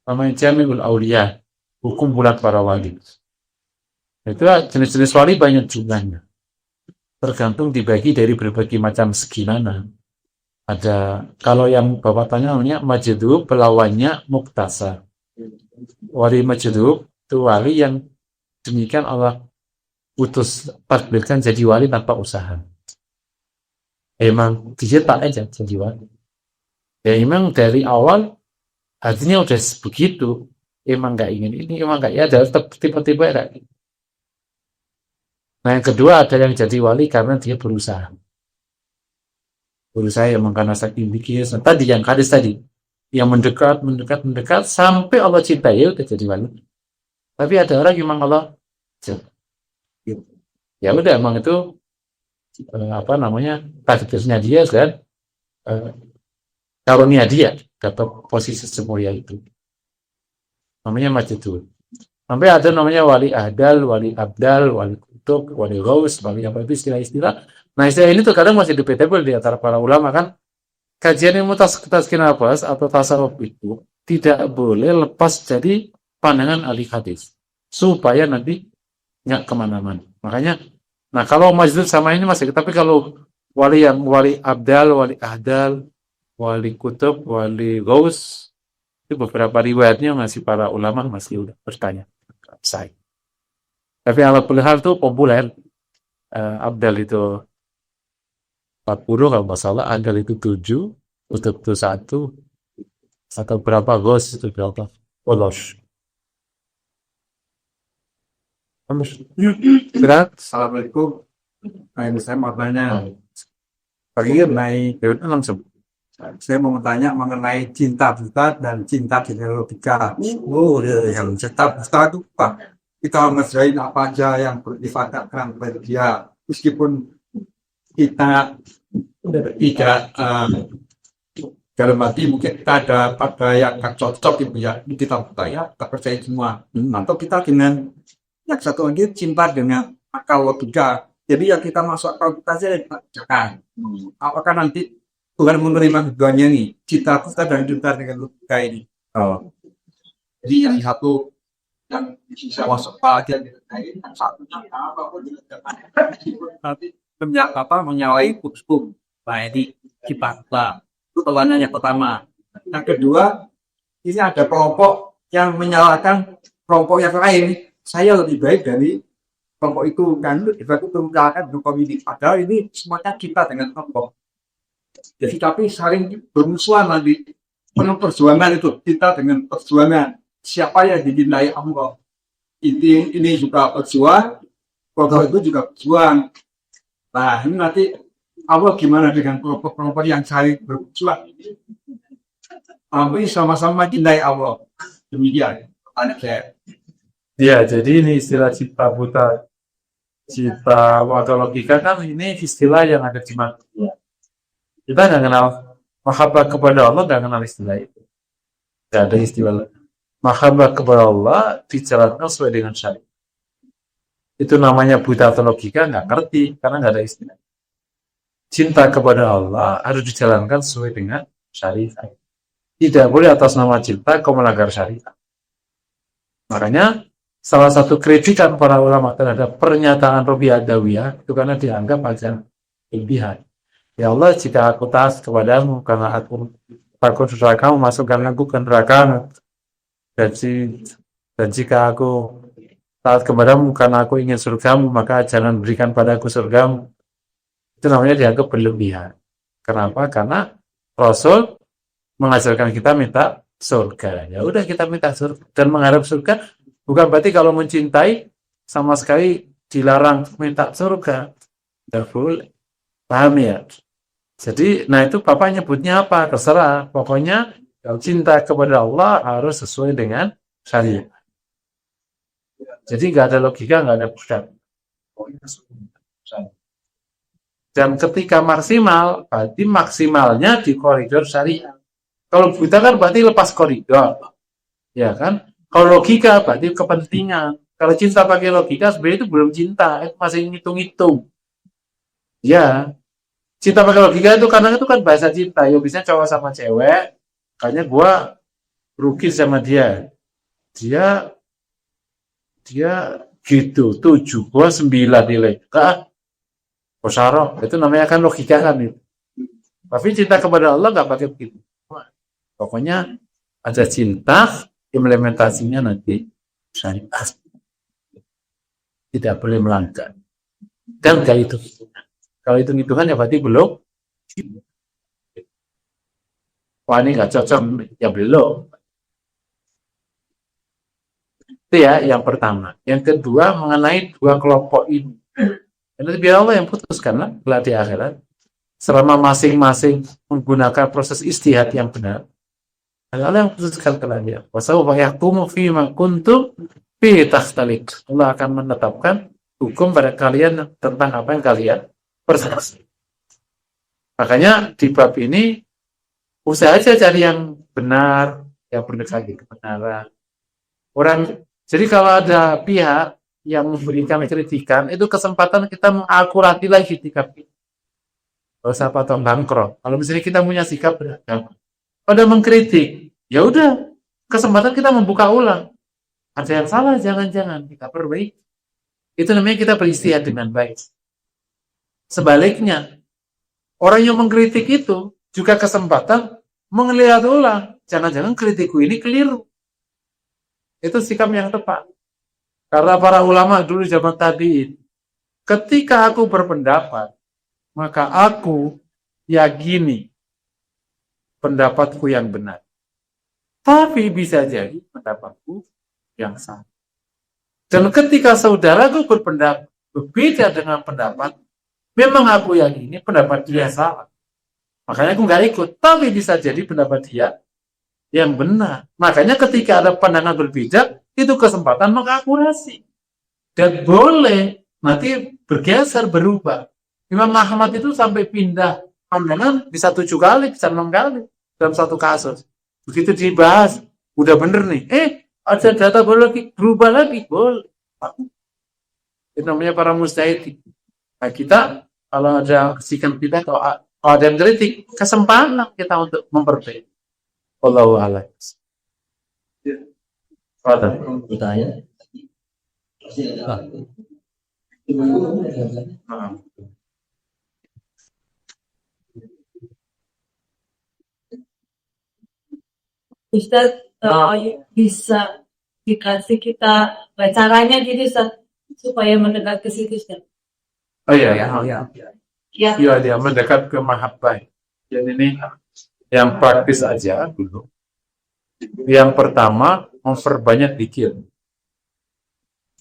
Jami'ul Auliya, hukum bulat para wali. Itu jenis-jenis wali banyak jumlahnya. Tergantung dibagi dari berbagai macam segi mana. Ada kalau yang Bapak tanya namanya majdub, pelawannya muktasa. Wali majdub itu wali yang demikian Allah putus takdirkan jadi wali tanpa usaha. Emang dicetak aja jadi wali. Ya emang dari awal hatinya udah begitu. Emang nggak ingin ini, emang nggak ya ada tiba-tiba ada. Nah yang kedua ada yang jadi wali karena dia berusaha. Berusaha yang karena saking pikir. Tadi yang hadis tadi. Yang mendekat sampai Allah cintai ya udah jadi wali. Tapi ada orang yang memang Allah ya udah emang itu takdirnya dia dan karunia dia dapat posisi semulia itu. Namanya majdud. Sampai ada namanya wali ahdal, wali abdal, wali kutub, wali ghaus, wali apa itu istilah-istilah. Nah istilah ini tuh kadang masih debatable di antara para ulama kan. Kajian ilmu tasawuf nafas atau tasawuf itu tidak boleh lepas dari pandangan ahli hadis supaya nanti nggak kemana-mana. Makanya, nah kalau majdud sama ini masih, tapi kalau wali yang wali abdal, wali ahdal, wali kutub, wali ghaus itu beberapa riwayatnya masih para ulama masih udah bertanya. Saya. Tapi ala hal itu populer. Abdal itu 40 kalau masalah, ahdal itu 7, kutub itu 1, atau berapa ghaus itu berapa? Wallash. Assalamualaikum. Nah, ini saya mau tanya. Pagi naik, Langsung. saya mau tanya mengenai cinta buta dan cinta genealogika. Oh, yang cinta buta itu Pak, kita ngerjain apa aja yang berifatkan kepada dia, meskipun kita tidak dalam hati mungkin kita ada yang gak cocok gitu ya, kita buta ya, kita percaya semua. Atau kita dengan yang satu lagi cinta dengan akal logika. Jadi yang kita masuk akal kita saja jangan. Apakah nanti Tuhan menerima keduanya nih, cinta kita dan cinta dengan logika ini? Jadi yang satu yang bisa masuk bagian yang satunya nanti menyalahi hukum. Nah ini kita itu telannya yang pertama. Yang kedua, ini ada kelompok yang menyalahkan kelompok yang lain. Saya lebih baik dari kelompok itu kan itu menyalahkan kelompok ini. Padahal ini semuanya kita dengan kelompok. Jadi tapi saling bermusuhan nanti. Penuh perjuangan itu kita dengan perjuangan. Siapa yang dicintai Allah? ini juga berjuang, kelompok itu juga berjuang. Nah, ini nanti Allah gimana dengan kelompok-kelompok yang saling berjuang? Ini sama-sama cintai Allah. Demikian. Anak saya. Ya, jadi ini istilah cipta buta, cipta atau logika kan ini istilah yang ada di manusia. Kita nggak kenal mahabbah kepada Allah, nggak kenal istilah itu. Nggak ada istilah mahabbah kepada Allah dijalankan sesuai dengan syariat. Itu namanya buta atau logika, nggak ngerti karena nggak ada istilah. Cinta kepada Allah harus dijalankan sesuai dengan syariat. Tidak boleh atas nama cinta kau melanggar syariat. Makanya salah satu kritikan para ulama terhadap pernyataan Robi Adawiyah itu karena dianggap agak kelebihan. Ya Allah, jika aku taat kepadamu karena aku takut nerakamu, masukkan aku ke nerakamu. Dan jika aku taat kepadamu karena aku ingin surgamu, maka jangan berikan padaku surgamu. Itu namanya dianggap berlebihan. Kenapa? Karena Rasul mengajarkan kita minta surga. Ya udah kita minta surga dan mengharap surga. Bukan berarti kalau mencintai sama sekali dilarang minta surga. Tidak boleh. Paham ya? Jadi, nah itu Bapak nyebutnya apa? Terserah. Pokoknya kalau cinta kepada Allah harus sesuai dengan syariat. Jadi nggak ada logika, nggak ada bukan. Dan ketika maksimal, berarti maksimalnya di koridor syariat. Kalau buta kan berarti lepas koridor. Ya kan? Kalau logika berarti kepentingan. Kalau cinta pakai logika sebenarnya itu belum cinta, itu masih ngitung-ngitung. Ya. Cinta pakai logika itu karena itu kan bahasa cinta. Ya bisa cowok sama cewek, kayaknya gua rugi sama dia. Dia gitu, 7, gua 9 nilai. Kosaro, itu namanya kan logika kan itu. Tapi cinta kepada Allah nggak pakai begitu. Pokoknya ada cinta, implementasinya nanti syariat. Tidak boleh melanggar. Dan nggak itu. Kalau hitung-hitungan ya berarti belum. Wah ini nggak cocok, ya belum. Itu ya yang pertama. Yang kedua mengenai dua kelompok ini. Nanti biar Allah yang putuskan lah di akhirat. Selama masing-masing menggunakan proses istihad yang benar. Allah yang putuskan kalian. Wasawfa yahkumu fima kuntum fi takhtaliq. Allah akan menetapkan hukum pada kalian tentang apa yang kalian perselisih. Makanya di bab ini usaha aja cari yang benar, yang berdekatan kebenaran. Jadi kalau ada pihak yang memberikan kritikan, itu kesempatan kita mengakurati lagi sikap kita. Kalau usah potong bangkrut. Kalau misalnya kita punya sikap beragam, pada mengkritik, ya udah kesempatan kita membuka ulang. Ada yang salah, jangan-jangan kita perbaiki. Itu namanya kita beristihad dengan baik. Sebaliknya, orang yang mengkritik itu juga kesempatan melihat ulang. Jangan-jangan kritikku ini keliru. Itu sikap yang tepat. Karena para ulama dulu zaman tabi'in, ketika aku berpendapat, maka aku yakini pendapatku yang benar. Tapi bisa jadi pendapatku yang salah. Dan ketika saudaraku berpendapat berbeda dengan pendapat, memang aku yakini pendapat dia salah. Makanya aku nggak ikut. Tapi bisa jadi pendapat dia yang benar. Makanya ketika ada pandangan berbeda, itu kesempatan mengakurasi. Dan boleh nanti bergeser, berubah. Imam Ahmad itu sampai pindah pandangan bisa 7 kali, bisa 6 kali dalam satu kasus. Begitu dibahas, udah bener nih. Ada data baru lagi, berubah lagi, boleh. Itu namanya para mujtahid. Nah, kita kalau ada sikap kita atau ada yang kritik, kesempatan kita untuk memperbaiki. Wallahu a'lam. Bertanya. Ustaz, bisa dikasih kita caranya gitu Ustaz, supaya mendekat ke situ Ustaz. Oh iya, Ya. iya dia mendekat ke mahabbah. Jadi ini yang praktis aja dulu. Yang pertama, memperbanyak zikir.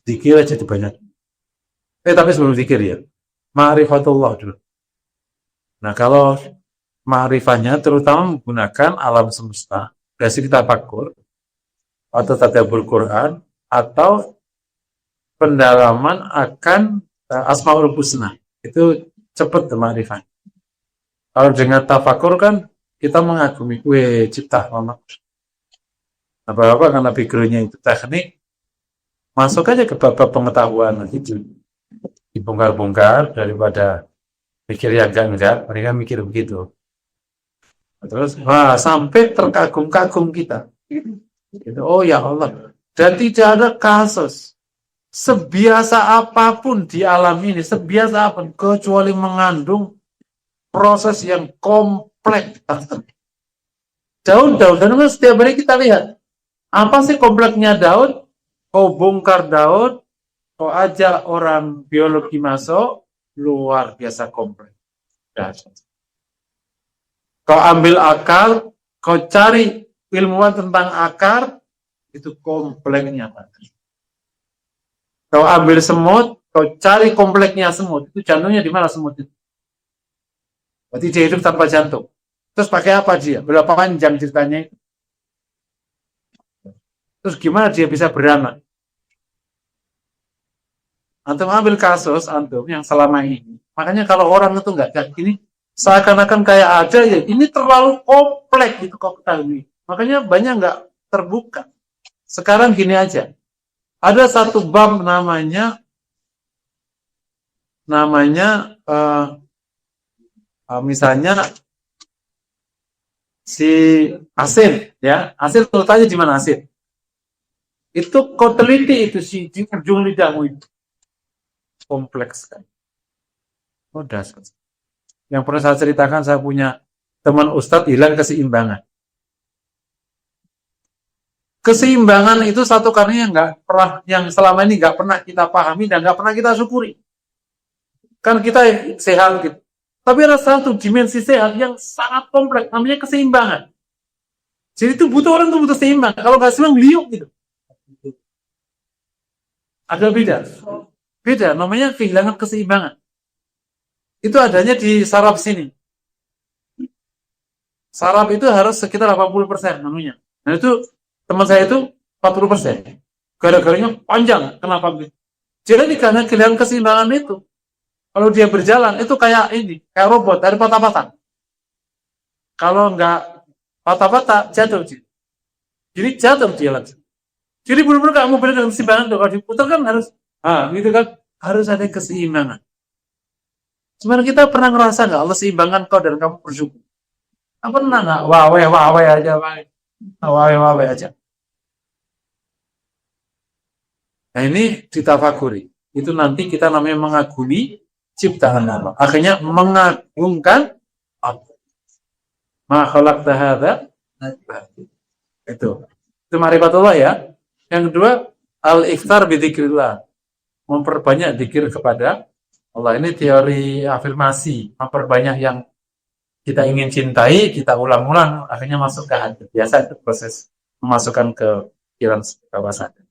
Zikir aja banyak. Tapi sebelum zikir ya, ma'rifatullah dulu. Nah, kalau ma'rifatnya terutama menggunakan alam semesta, dari kita tafakur atau tadabbur Quran atau pendalaman akan Asmaul Husna. Itu cepat ma'rifat. Kalau dengan tafakur kan kita mengagumi, cipta mama. Apa-apa karena background-nya itu teknik, masuk aja ke bab pengetahuan itu. Dibongkar-bongkar daripada mikir yang enggak, mereka mikir begitu. Terus, sampai terkagum-kagum kita. Gitu. Oh ya Allah. Dan tidak ada kasus sebiasa apapun di alam ini, sebiasa apapun, kecuali mengandung proses yang kompleks. Daun kan setiap hari kita lihat. Apa sih kompleksnya daun? Kau bongkar daun, kau ajak orang biologi masuk, luar biasa kompleks. Kau ambil akar, kau cari ilmuwan tentang akar, itu kompleksnya. Kau ambil semut, kau cari kompleksnya semut, itu jantungnya di mana semut itu? Berarti dia hidup tanpa jantung. Terus pakai apa dia? Berapa panjang ceritanya itu? Terus gimana dia bisa beranak? Antum ambil kasus antum yang selama ini. Makanya kalau orang itu nggak kayak gini, seakan-akan kayak ada ya. Ini terlalu kompleks itu kau ketahui. Makanya banyak nggak terbuka. Sekarang gini aja. Ada satu bab namanya misalnya si asin, ya, asin letaknya di mana asin? Itu kau teliti itu si di ujung lidahmu itu kompleks kan? Oh dasar. Yang pernah saya ceritakan, saya punya teman ustadz hilang keseimbangan. Keseimbangan itu satu karena yang selama ini nggak pernah kita pahami dan nggak pernah kita syukuri. Kan kita sehat gitu. Tapi ada satu dimensi sehat yang sangat kompleks, namanya keseimbangan. Jadi itu orang itu butuh seimbang. Kalau nggak seimbang, liuk gitu. Ada beda, namanya kehilangan keseimbangan. Itu adanya di saraf sini. Saraf itu harus sekitar 80% namanya. Nah itu teman saya itu 40%. Gara-garanya panjang. Kenapa? Jadi karena kehilangan keseimbangan itu. Kalau dia berjalan, itu kayak robot, dari patah-patah. Kalau nggak patah-patah, jatuh. Jadi jatuh dia langsung. Jadi benar-benar kamu benar dengan keseimbangan. Kalau diputar kan harus, gitu kan, harus ada keseimbangan. Sebenarnya kita pernah ngerasa nggak Allah seimbangkan kau dan kamu bersyukur? Apa pernah nggak? Wawe aja. Nah ini ditafakuri. Itu nanti kita namanya mengagumi ciptaan Allah. Akhirnya mengagungkan Allah. Ma khalaqta hadza. Itu ma'rifatullah ya. Yang kedua, al-iftar bi dzikrillah. Memperbanyak zikir kepada Allah. Ini teori afirmasi, memperbanyak yang kita ingin cintai, kita ulang-ulang, akhirnya masuk ke hati. Biasa itu proses memasukkan ke pikiran bawah sadar.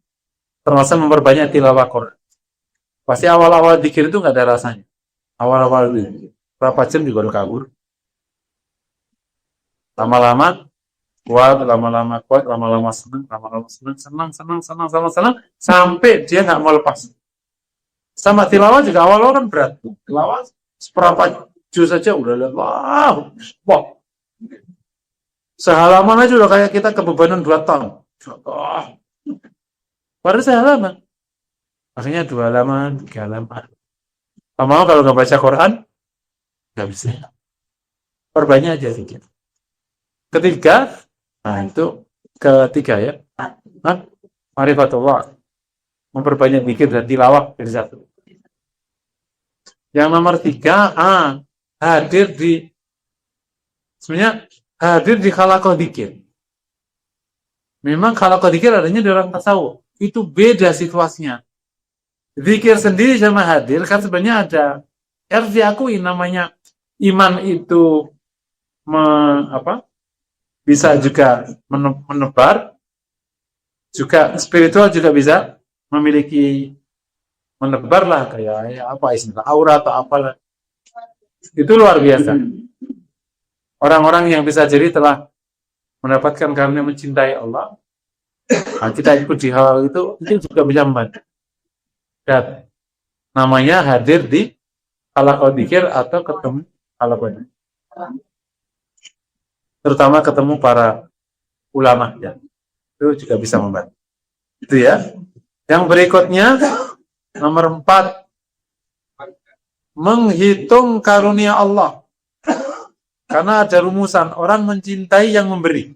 Termasuk memperbanyak tilawah Quran. Pasti awal-awal zikir itu nggak ada rasanya. Awal-awal berapa jam juga udah kabur. Lama-lama kuat, lama-lama senang, sampai dia nggak mau lepas. Sama tilawah juga awal-awal kan berat. Tilawah seberapa juz saja udah wah. Sehalaman aja udah kayak kita kebebanan 2 tahun. Baru sehalaman. Akhirnya 2 halaman, 3 halaman. Lama kalau nggak baca Quran, nggak bisa. Perbanyak aja sedikit. Ketiga ya. Ma'rifatullah. Memperbanyak zikir dan tilawah dari satu. Yang nomor 3, hadir di khalaqah zikir. Memang khalaqah zikir adanya di orang tasawuf. Itu beda situasinya. Zikir sendiri sama hadir kan sebenarnya ada harus diakui namanya iman itu bisa juga menebar, juga spiritual juga bisa memiliki menebarlah kayak apa istilah aura atau apalah. Itu luar biasa. Orang-orang yang bisa jadi telah mendapatkan karena mencintai Allah. Nah, kita ikut di hal itu juga bisa membantu. Dan namanya hadir di halaqah dzikir atau ketemu halaqah. Terutama ketemu para ulama ya. Itu juga bisa membantu. Itu ya. Yang berikutnya nomor 4, menghitung karunia Allah. Karena ada rumusan, orang mencintai yang memberi.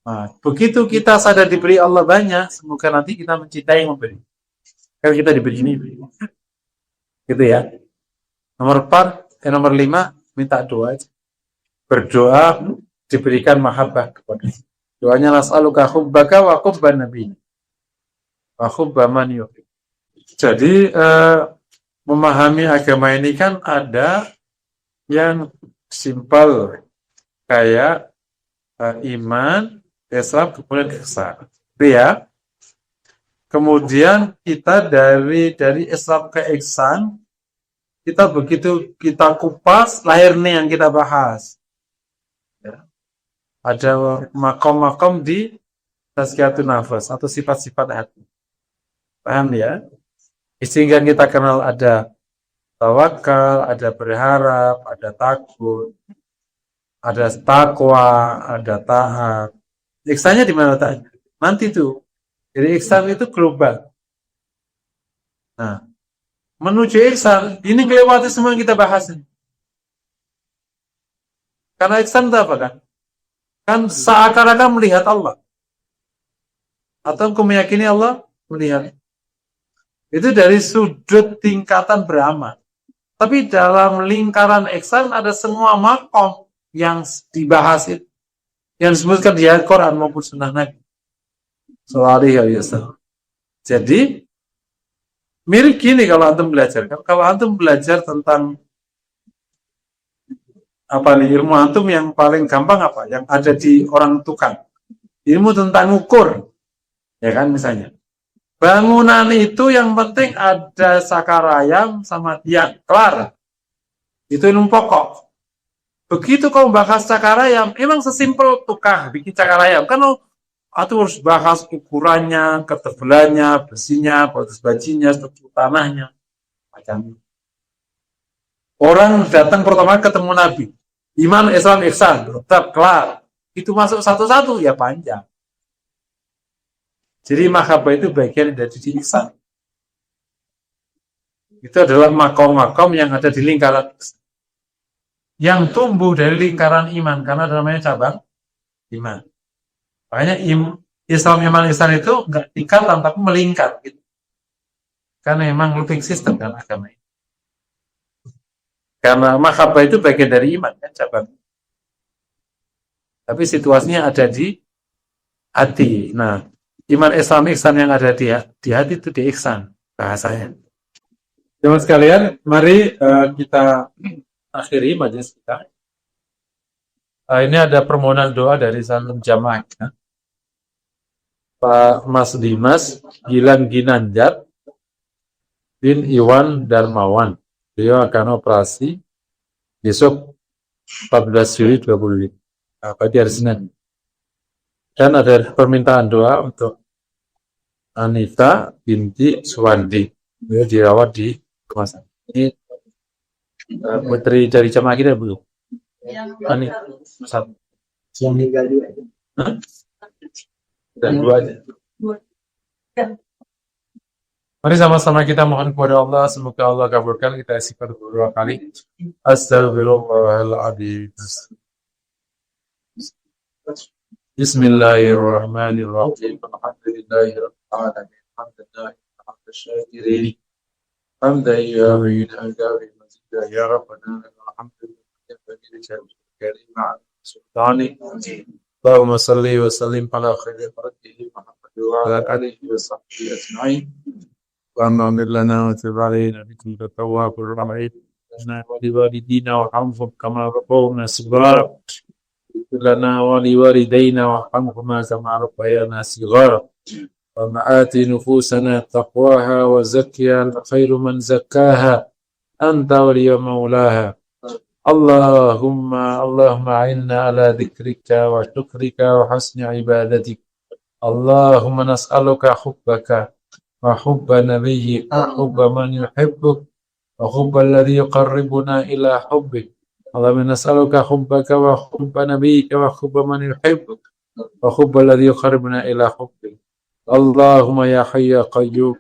Nah, begitu kita sadar diberi Allah banyak, semoga nanti kita mencintai yang memberi. Kalau kita diberi ini, gitu ya. Nomor 5, minta doa aja. Berdoa diberikan mahabbah kepada. Doanya nas'aluka hubbaka wa hubban nabi. Wa hubba man yuhib. Jadi memahami agama ini kan ada yang simpel kayak iman, Islam, kemudian ihsan. Itu ya. Kemudian kita dari Islam ke ihsan, kita begitu kita kupas, lahir nih yang kita bahas. Ya. Ada makom-makom di tazkiyatun nafas atau sifat-sifat hati. Paham ya? Sehingga kita kenal ada tawakal, ada berharap, ada takut, ada takwa, ada taat. Ihsannya di mana taat? Nanti tuh. Jadi ihsan itu global. Nah, menuju ihsan, ini kelewati semua yang kita bahas. Karena ihsan itu apa kan? Kan seakan-akan melihat Allah. Atau engkau meyakini Allah melihat. Itu dari sudut tingkatan beramal. Tapi dalam lingkaran ihsan ada semua makom yang dibahas itu. Yang disebutkan di ayat Quran maupun sunnah Nabi Sallallahu Alaihi Wasallam. Jadi mirip gini kalau antum belajar. Kalau antum belajar tentang apa nih, ilmu antum yang paling gampang apa? Yang ada di orang tukang. Ilmu tentang ukur. Ya kan misalnya. Bangunan itu yang penting ada sakarayam sama tiang. Kelar. Itu ilmu pokok. Begitu kau bahas sakarayam, emang sesimpel tukang bikin sakarayam. Kan atau harus bahas ukurannya, ketebalannya, besinya, batas bajinya, struktur tanahnya. Macam. Orang datang pertama ketemu Nabi. Iman, Islam, ihsan. Tetap kelar. Itu masuk satu-satu ya panjang. Jadi mahabbah itu bagian dari ihsan. Itu adalah makom-makom yang ada di lingkaran yang tumbuh dari lingkaran iman, karena namanya cabang iman. Makanya Islam, iman, ihsan itu enggak tingkatan tapi melingkar gitu. Karena memang looping system kan agama ini. Karena mahabbah itu bagian dari iman kan cabang. Tapi situasinya ada di hati. Nah, iman, Islam, ihsan yang ada di hati itu di ihsan bahasanya. Teman sekalian, mari kita akhiri majelis kita. Ini ada permohonan doa dari Salam Jamaah. Ya. Pak Mas Dimas Gilang Ginanjar bin Iwan Darmawan. Beliau akan operasi besok 14 Juli 2020. Pada hari Senin. Dan ada permintaan doa untuk Anita binti Suwandi. Beliau dirawat di rumah sakit. Ini putri dari jamaah kita belum? Anita. Satu. Yang meninggal juga. Dan 2 aja. Mari sama-sama kita mohon kepada Allah, semoga Allah kabulkan kita istighfar beberapa kali. Astagfirullahaladzim. Bismillahirrahmanirrahim. Alhamdulillahirabbil alamin. Hamdan syakirin. Hamdan ya rabbana alhamdulillah sultani. Allahumma salli wa sallim ala khairi khalqihi Muhammad wa ala alihi wa sahbihi ajma'in. Wa amin lana wa tub alaina innaka tawwabur rahim. Wa liwalidina warhamhum kama rabbawna shighara. Lana wa liwalidayna warhamhuma kama rabbayana shighara. وآت نفوسنا تقواها وزكها أنت خير من زكاها أنت ولي مولاها. اللهم أعنا على ذكرك وشكرك وحسن عبادتك. اللهم نسألك حبك وحب نبيك وحب من يحبك وحب الذي يقربنا إلى حبك. اللهم نسألك حبك وحب نبيك وحب من يحبك وحب الذي يقربنا إلى حبك. اللهم يا حي يا قيوم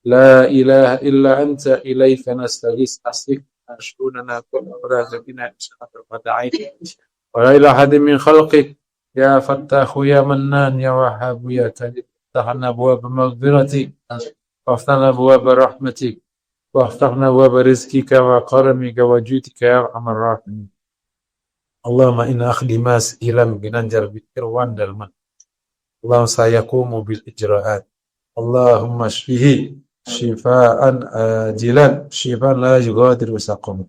لا إله إلا أنت إليك نستغيث أصلح شؤوننا كلها ولا تكلنا طرفة عين ولا إلى أحد من خلقك يا فتاح يا منان يا وهاب يا كريم. افتح لنا أبواب مغفرتك وافتح لنا أبواب رحمتك وافتح لنا أبواب رزقك وكرمك وجودك يا أرحم الراحمين. اللهم إنا أخدماس إلى بننجر بالإروان دلمان. اللهم سيقوم بالإجراءات. اللهم اشفه شفاء عاجلا شفاء لا يغادر سقما.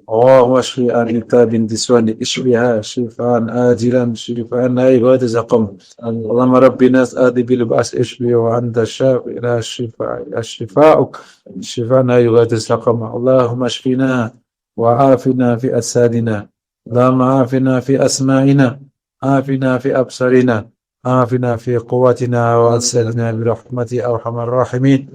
اللهم اشف أنثى بنت سواني اشفها شفاء عاجلا شفاء لا يغادر سقما. اللهم رب الناس آذي بالبأس اشفي وأنت الشافي لا شفاءك شفاء لا يغادر سقما. اللهم اشفنا وعافنا في أجسادنا. اللهم عافنا في أسماعنا عافنا في أبصارنا عافنا في قوتنا وأنصرنا برحمتك أرحم الراحمين.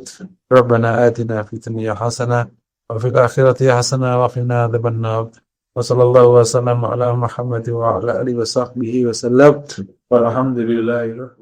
ربنا آتنا في الدنيا حسنة وفي الآخرة حسنة وقنا عذاب النار. وصلى الله وسلم على محمد وعلى آله وصحبه وسلم والحمد لله رب